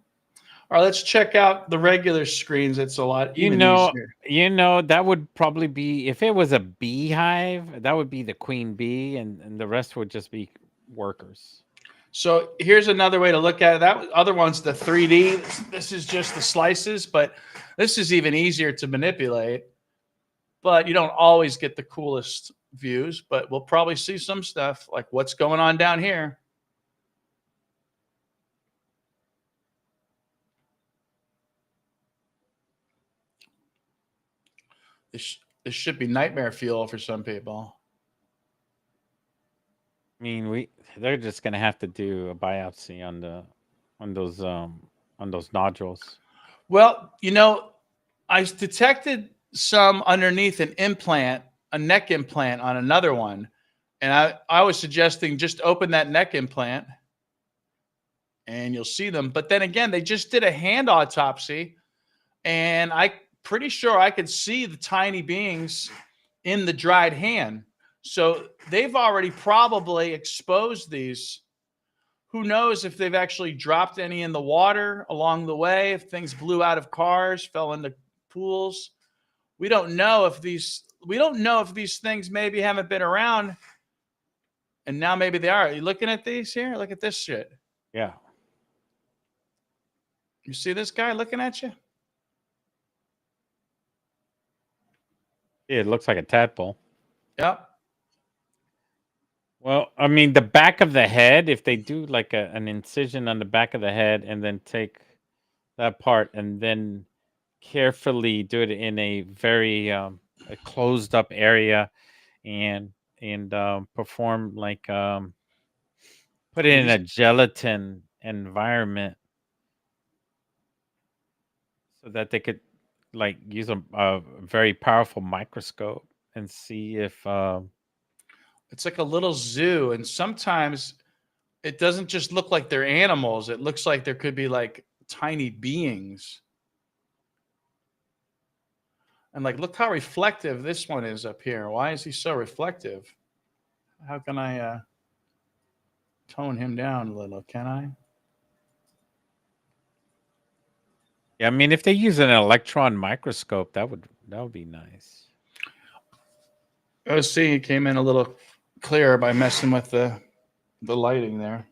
All right, let's check out the regular screens. It's a lot even easier. That would probably be, if it was a beehive, that would be the queen bee, and the rest would just be workers. So here's another way to look at it. That other one's the 3D. This is just the slices, but this is even easier to manipulate. But you don't always get the coolest views, but we'll probably see some stuff like what's going on down here. This should be nightmare fuel for some people. I mean, they're just gonna have to do a biopsy on those nodules. Well, I detected some underneath an implant, a neck implant on another one. And I was suggesting just open that neck implant and you'll see them. But then again, they just did a hand autopsy and I'm pretty sure I could see the tiny beings in the dried hand. So they've already probably exposed these. Who knows if they've actually dropped any in the water along the way, if things blew out of cars, fell into pools. We don't know if these things maybe haven't been around and now maybe they are. Are you looking at these here? Look at this shit. Yeah. You see this guy looking at you? It looks like a tadpole. Yep. Well, I mean, the back of the head, if they do like an incision on the back of the head and then take that part and then carefully do it in a very a closed up area and perform like put it in a gelatin environment so that they could like use a very powerful microscope and see if it's like a little zoo, and sometimes it doesn't just look like they're animals. It looks like there could be like tiny beings. And like, look how reflective this one is up here. Why is he so reflective? How can I tone him down a little? Can I? Yeah, I mean, if they use an electron microscope, that would be nice. Oh, see, it came in a little clearer by messing with the lighting there.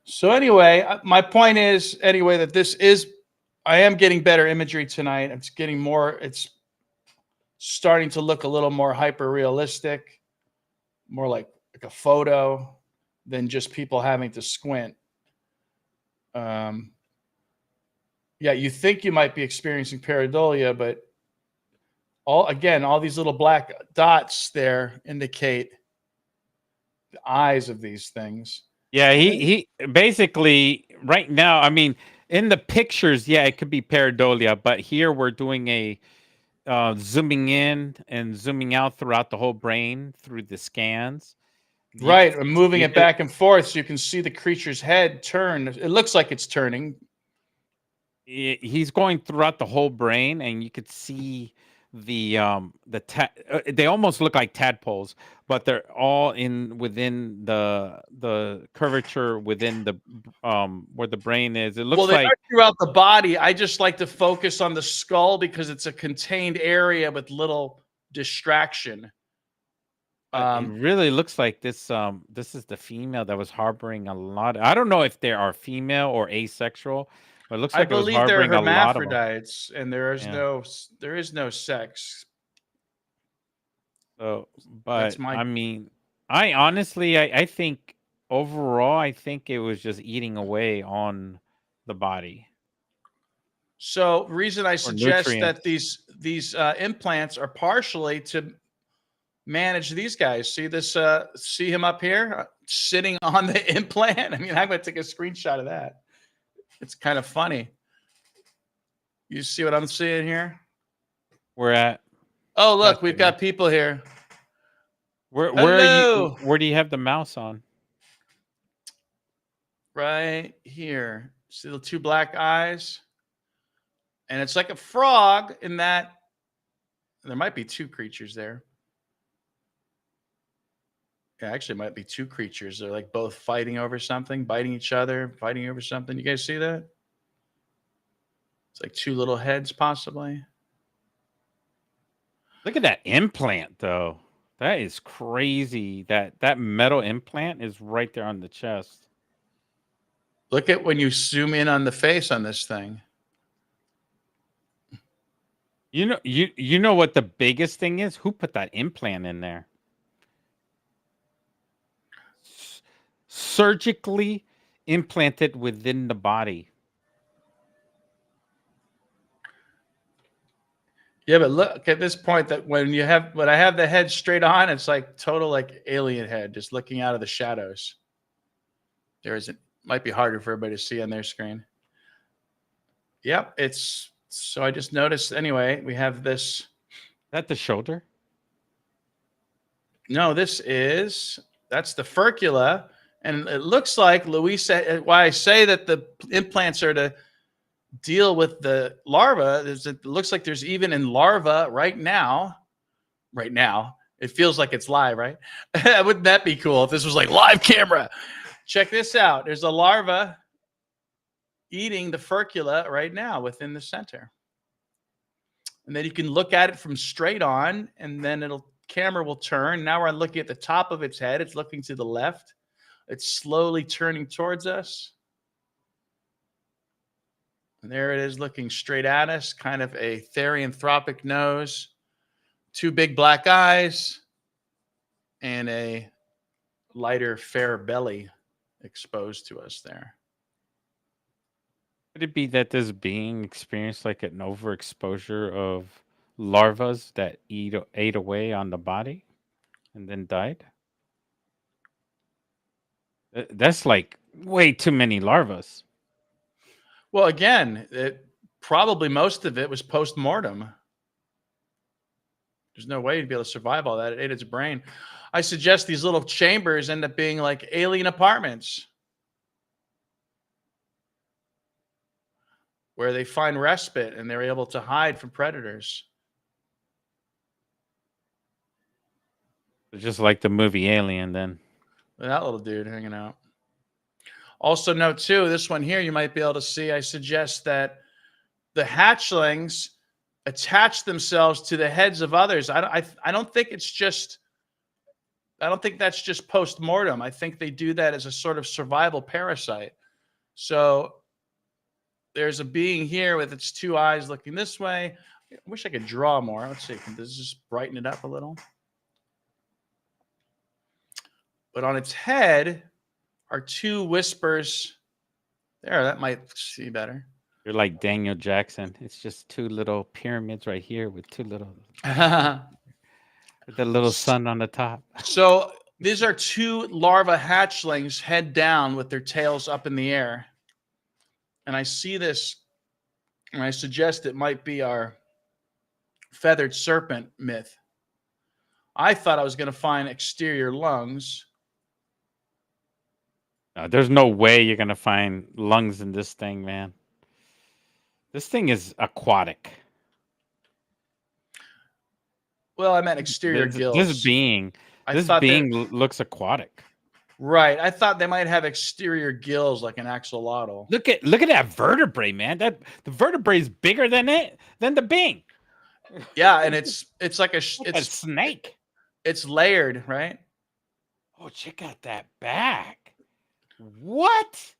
So anyway, my point is anyway that I am getting better imagery tonight. It's starting to look a little more hyper realistic, more like a photo than just people having to squint. Yeah, you think you might be experiencing pareidolia, but all these little black dots there indicate the eyes of these things. Yeah, he basically right now, I mean, in the pictures, yeah, it could be pareidolia, but here we're doing a zooming in and zooming out throughout the whole brain through the scans. Right, and moving it back and forth so you can see the creature's head turn. It looks like it's turning. He's going throughout the whole brain, and you could see they almost look like tadpoles, but they're all within the curvature within the where the brain is. It Well, looks they like are throughout the body. I just like to focus on the skull because it's a contained area with little distraction. it really looks like this is the female that was harboring a lot. I don't know if they are female or asexual, but it looks I like it was believe they're harboring a lot of them. hermaphrodites, and Yeah. there is no sex. So, That's but my I mean, I honestly, I think overall, I think it was just eating away on the body so reason I or suggest that nutrients. these implants are partially to manage these guys. See this? See him up here sitting on the implant. I mean, I'm going to take a screenshot of that. It's kind of funny. You see what I'm seeing here? We're at Oh, that's look, we've it, man. got people here. Where are you? Hello, Where do you have the mouse on? right here. See the two black eyes? And it's like a frog in that there might be two creatures there. Yeah, actually, it might be two creatures. They're like both fighting over something, biting each other, fighting over something. You guys see that? It's like two little heads, possibly. Look at that implant, though. That is crazy. That metal implant is right there on the chest. Look at when you zoom in on the face on this thing. You know what the biggest thing is? Who put that implant in there? Surgically implanted within the body. Yeah, but look at this point that when I have the head straight on, it's like total like alien head just looking out of the shadows. There isn't might be harder for everybody to see on their screen. Yep, it's so I just noticed anyway, we have this. Is that the shoulder? No, that's the furcula. And it looks like Luis said why I say that the implants are to deal with the larva is it looks like there's even in larva right now. Right now, it feels like it's live, right? Wouldn't that be cool if this was like live camera? Check this out. There's a larva eating the furcula right now within the center. And then you can look at it from straight on, and then camera will turn. Now we're looking at the top of its head. It's looking to the left. It's slowly turning towards us. And there it is looking straight at us, kind of a therianthropic nose, two big black eyes, and a lighter fair belly exposed to us there. Could it be that this being experienced like an overexposure of larvas that ate away on the body and then died? That's like way too many larvas. Well, again, probably most of it was post-mortem. There's no way to be able to survive all that. It ate its brain. I suggest these little chambers end up being like alien apartments where they find respite and they're able to hide from predators. Just like the movie Alien, then. That little dude hanging out. Also note too, this one here you might be able to see, I suggest that the hatchlings attach themselves to the heads of others. I don't think it's just, I don't think that's just post-mortem. I think they do that as a sort of survival parasite. So there's a being here with its two eyes looking this way. I wish I could draw more. Let's see, can this just brighten it up a little? But on its head are two whispers. There, that might see better. You're like Daniel Jackson. It's just two little pyramids right here with two little with the little sun on the top. So these are two larva hatchlings head down with their tails up in the air. And I see this, and I suggest it might be our feathered serpent myth. I thought I was going to find exterior lungs. There's no way you're gonna find lungs in this thing, man. This thing is aquatic. Well, I meant exterior gills. This being looks aquatic. Right. I thought they might have exterior gills like an axolotl. Look at that vertebrae, man. The vertebrae is bigger than the being. Yeah, and it's like a snake. It's layered, right? Oh, check out that back. What?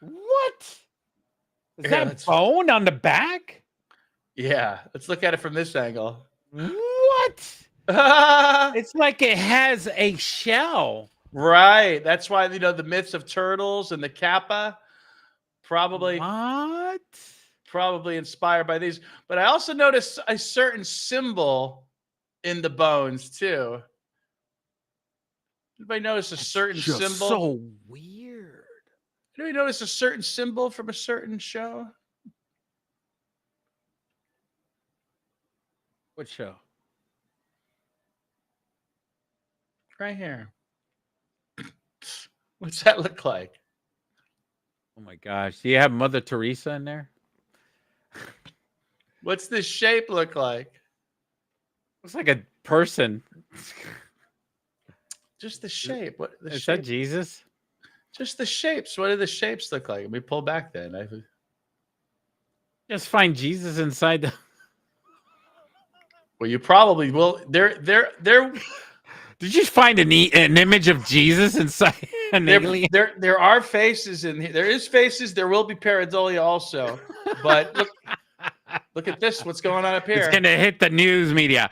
Is that bone on the back? Yeah. Let's look at it from this angle. What? It's like it has a shell. Right. That's why, the myths of turtles and the kappa probably inspired by these. But I also noticed a certain symbol in the bones too. Anybody notice a certain symbol? So weird. Anybody notice a certain symbol from a certain show? What show? Right here. What's that look like? Oh my gosh. Do you have Mother Teresa in there? What's this shape look like? Looks like a person. Just the shape. What the Is shape? that Jesus? Just the shapes. What do the shapes look like? Let me pull back then. Just find Jesus inside the. Well, you probably will. There. Did you find an image of Jesus inside an alien? There are faces in here. There is faces. There will be pareidolia also. But look at this. What's going on up here? It's going to hit the news media.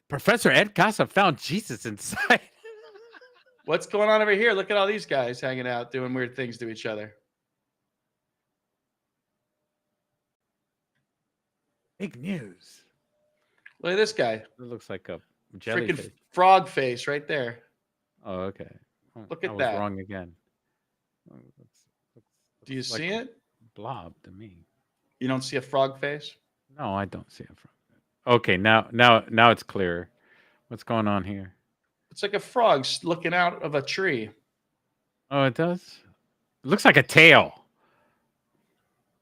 Professor Ed Casa found Jesus inside. What's going on over here? Look at all these guys hanging out, doing weird things to each other. Big news. Look at this guy. It looks like a jellyfish. Freaking frog face right there. Oh, okay. Look at I that. was wrong again. Do you see it? Blob to me. You don't see a frog face? No, I don't see a frog. Okay, now it's clearer. What's going on here? It's like a frog looking out of a tree. Oh, it does? It looks like a tail.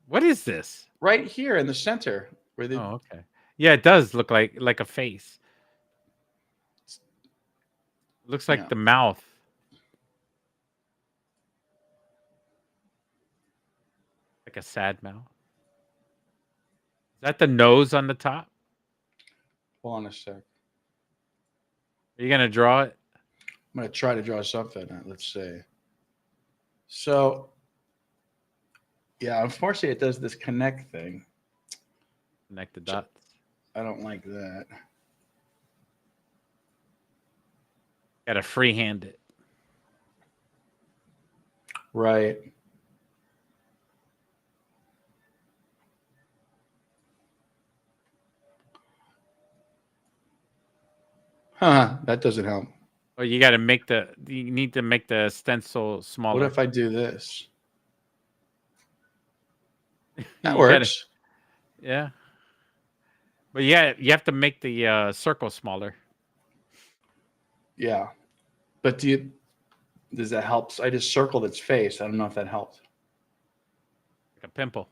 What is this? Right here in the center. Oh, okay. Yeah, it does look like a face. Looks like the mouth. Like a sad mouth. Is that the nose on the top? Hold on a sec. Are you going to draw it? I'm going to try to draw something. Let's see. So, yeah, unfortunately, it does this connect thing. Connect the dots. I don't like that. Got to freehand it. Right. Huh, that doesn't help. Oh, you got to you need to make the stencil smaller. What if I do this? That works. Yeah. But yeah, you have to make the circle smaller. Yeah. But does that help? I just circled its face. I don't know if that helped. Like a pimple.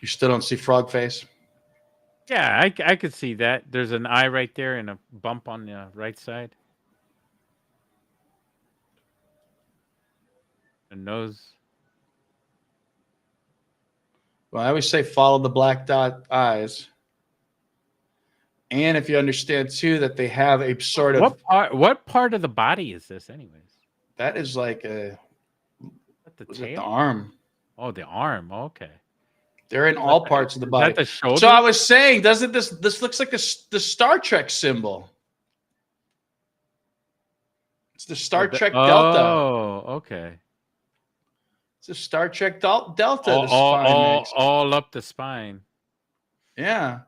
You still don't see frog face? Yeah, I could see that. There's an eye right there and a bump on the right side. A nose. Well, I always say follow the black dot eyes. And if you understand, too, that they have a sort of... What part of the body is this, anyways? That is like the arm. Oh, the arm. Okay. They're in all parts of the body. Is that the shoulder? So I was saying, doesn't this looks like the Star Trek symbol? It's the Star Trek Delta. Oh, okay. It's a Star Trek Delta. All up the spine. Yeah.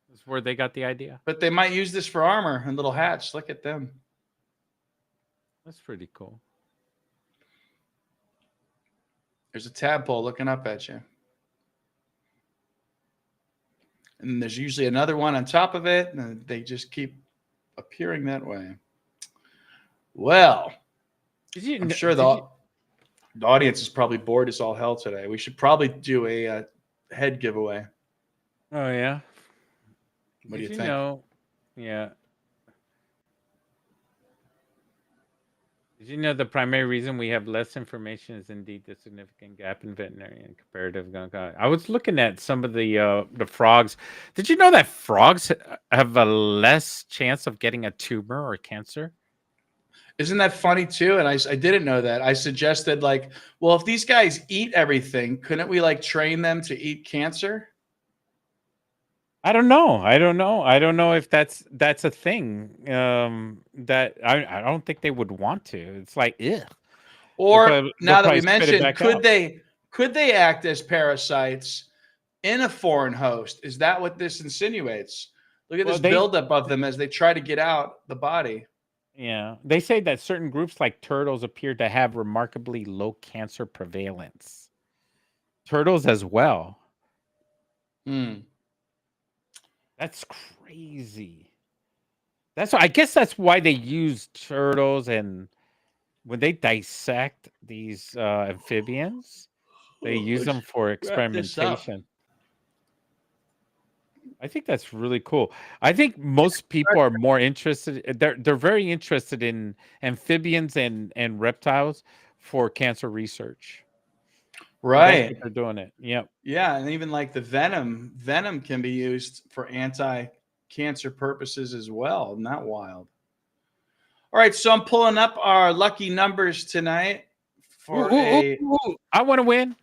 That's where they got the idea. But they might use this for armor and little hats. Look at them. That's pretty cool. There's a tadpole looking up at you. And there's usually another one on top of it, and they just keep appearing that way. Well, I'm sure the audience is probably bored as all hell today. We should probably do a head giveaway. Oh, yeah? What do you Did you think? know? Yeah. Did you know the primary reason we have less information is indeed the significant gap in veterinary and comparative gun? I was looking at some of the frogs. Did you know that frogs have a less chance of getting a tumor or cancer? Isn't that funny too? And I didn't know that. I suggested like, well, if these guys eat everything, couldn't we like train them to eat cancer? I don't know. I don't know. I don't know if that's a thing. That I don't think they would want to. It's like, ugh. Or They'll now that we probably spit it mentioned, back out. could they act as parasites in a foreign host? Is that what this insinuates? Look at Well, this buildup of them as they try to get out the body. yeah, they say that certain groups like turtles appear to have remarkably low cancer prevalence. Turtles as well. Hmm. That's crazy. I guess that's why they use turtles, and when they dissect these amphibians, they use them Let's for wrap this up. experimentation. I think that's really cool. I think most people are more interested. They're very interested in amphibians and reptiles for cancer research. So that's what Right. they're doing it. Yep. Yeah, and even like the venom can be used for anti-cancer purposes as well. Isn't that wild? All right, so I'm pulling up our lucky numbers tonight for a. I want to win.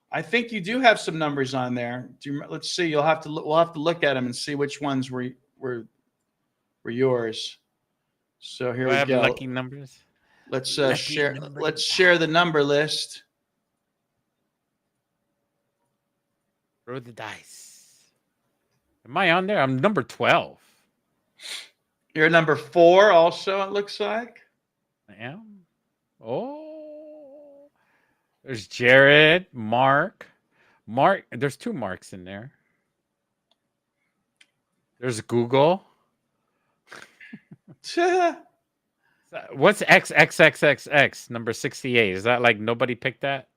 I think you do have some numbers on there. Let's see. We'll have to look at them and see which ones were yours. So here Do I we have go. lucky numbers? Let's Lucky share. numbers. Let's share the number list. Throw the dice. Am I on there? I'm number 12. You're number 4. Also, it looks like. I am. Oh, there's Jared, Mark. There's 2 Marks in there. There's Google. What's XXXXX number 68? Is that like nobody picked that?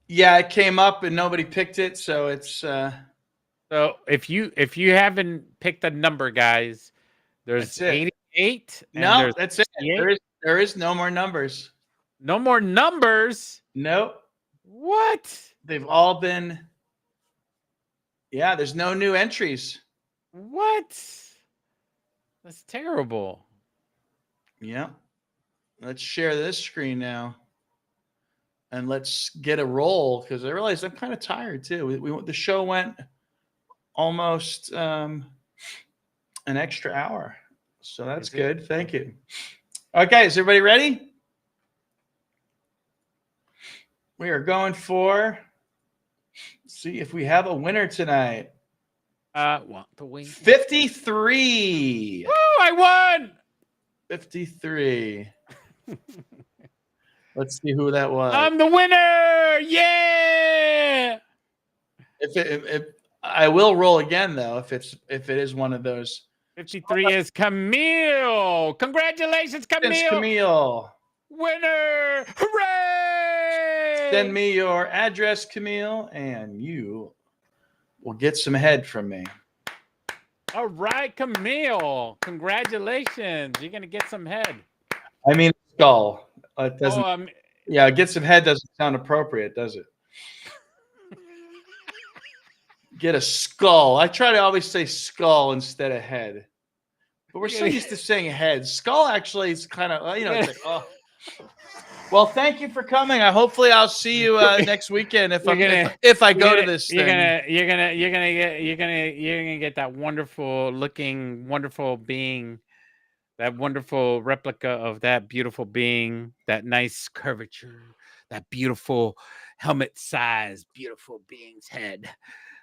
Yeah, it came up and nobody picked it, so it's. So if you haven't picked a number, guys, there's 88. No, that's it. There is no more numbers. No more numbers. Nope. What? They've all been. Yeah, there's no new entries. What? That's terrible. Yeah. Let's share this screen now. And let's get a roll because I realize I'm kind of tired too. The show went almost an extra hour. So that's good. Thank you. Okay, is everybody ready? We are going for, see if we have a winner tonight. Want to win? 53. Woo, I won. 53. Let's see who that was. I'm the winner. Yeah. If I will roll again though, if it is one of those. 53 is Camille. Congratulations, Camille. Camille. Winner. Hooray. Send me your address, Camille, and you will get some head from me. All right, Camille. Congratulations. You're going to get some head. I mean, skull. It doesn't. Yeah, get some head doesn't sound appropriate, does it? Get a skull. I try to always say skull instead of head. But we're so used to saying head. Skull actually is kind of, it's like, oh. Well, thank you for coming. Hopefully I'll see you next weekend if I go to this thing. You're gonna get that wonderful looking, wonderful being, that wonderful replica of that beautiful being, that nice curvature, that beautiful helmet size, beautiful being's head.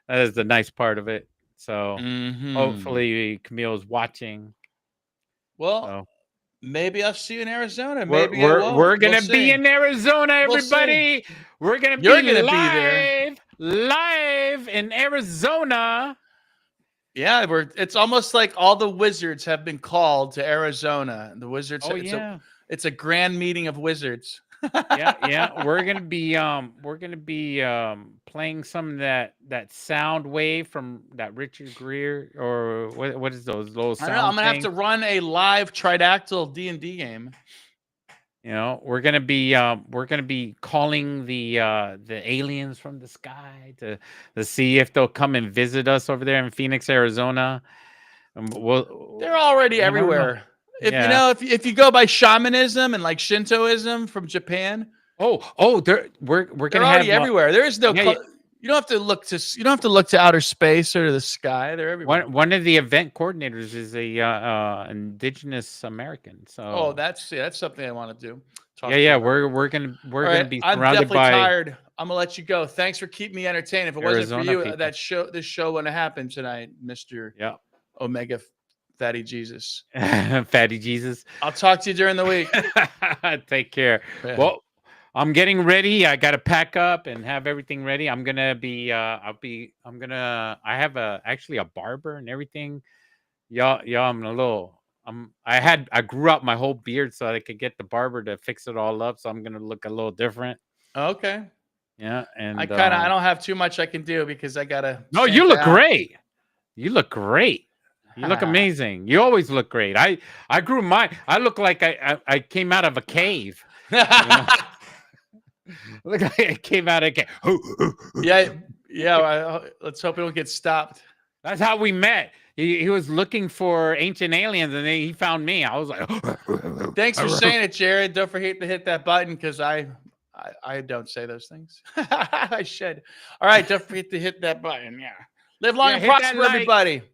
That is the nice part of it. So hopefully Camille's watching. Well, maybe I'll see you in Arizona. Maybe we're gonna be in Arizona, everybody. We're gonna be there live in Arizona. Yeah, it's almost like all the wizards have been called to Arizona. The wizards. It's a grand meeting of wizards. Yeah. We're gonna be playing some of that sound wave from that Richard Gere, or what is those little I don't know. I'm sound gonna have things? to run a live Tridactyl D&D game. We're gonna be calling the aliens from the sky to see if they'll come and visit us over there in Phoenix, Arizona. They're already I don't know. everywhere. If you Yeah. know, if you go by shamanism and like Shintoism from Japan, We're they're gonna have already everywhere. There is no. yeah, yeah. You don't have to look to. You don't have to look to outer space or to the sky. They're everywhere. One of the event coordinators is a indigenous American. Oh, So that's something I want to do. Talk to you yeah, about. we're gonna All right, be I'm surrounded definitely by tired. I'm gonna let you go. Thanks for keeping me entertained. If it wasn't for Arizona you, people. this show wouldn't have happened tonight, Mister Yeah. Omega Fatty Jesus. Fatty Jesus. I'll talk to you during the week. Take care. Yeah. Well, I'm getting ready. I got to pack up and have everything ready. I'm gonna be. I have actually a barber and everything. Y'all. I'm a little. I grew up my whole beard so I could get the barber to fix it all up. So I'm gonna look a little different. Okay. Yeah, and I don't have too much I can do because I gotta. No, you look great. You look great. You look amazing. You always look great. I grew mine. I look like I came out of a cave. You know? Look like I came out of a cave. yeah. Let's hope we don't get stopped. That's how we met. He was looking for ancient aliens, and he found me. I was like, thanks for saying it, Jared. Don't forget to hit that button because I don't say those things. I should. All right, don't forget to hit that button. Yeah. Live long and prosper, everybody.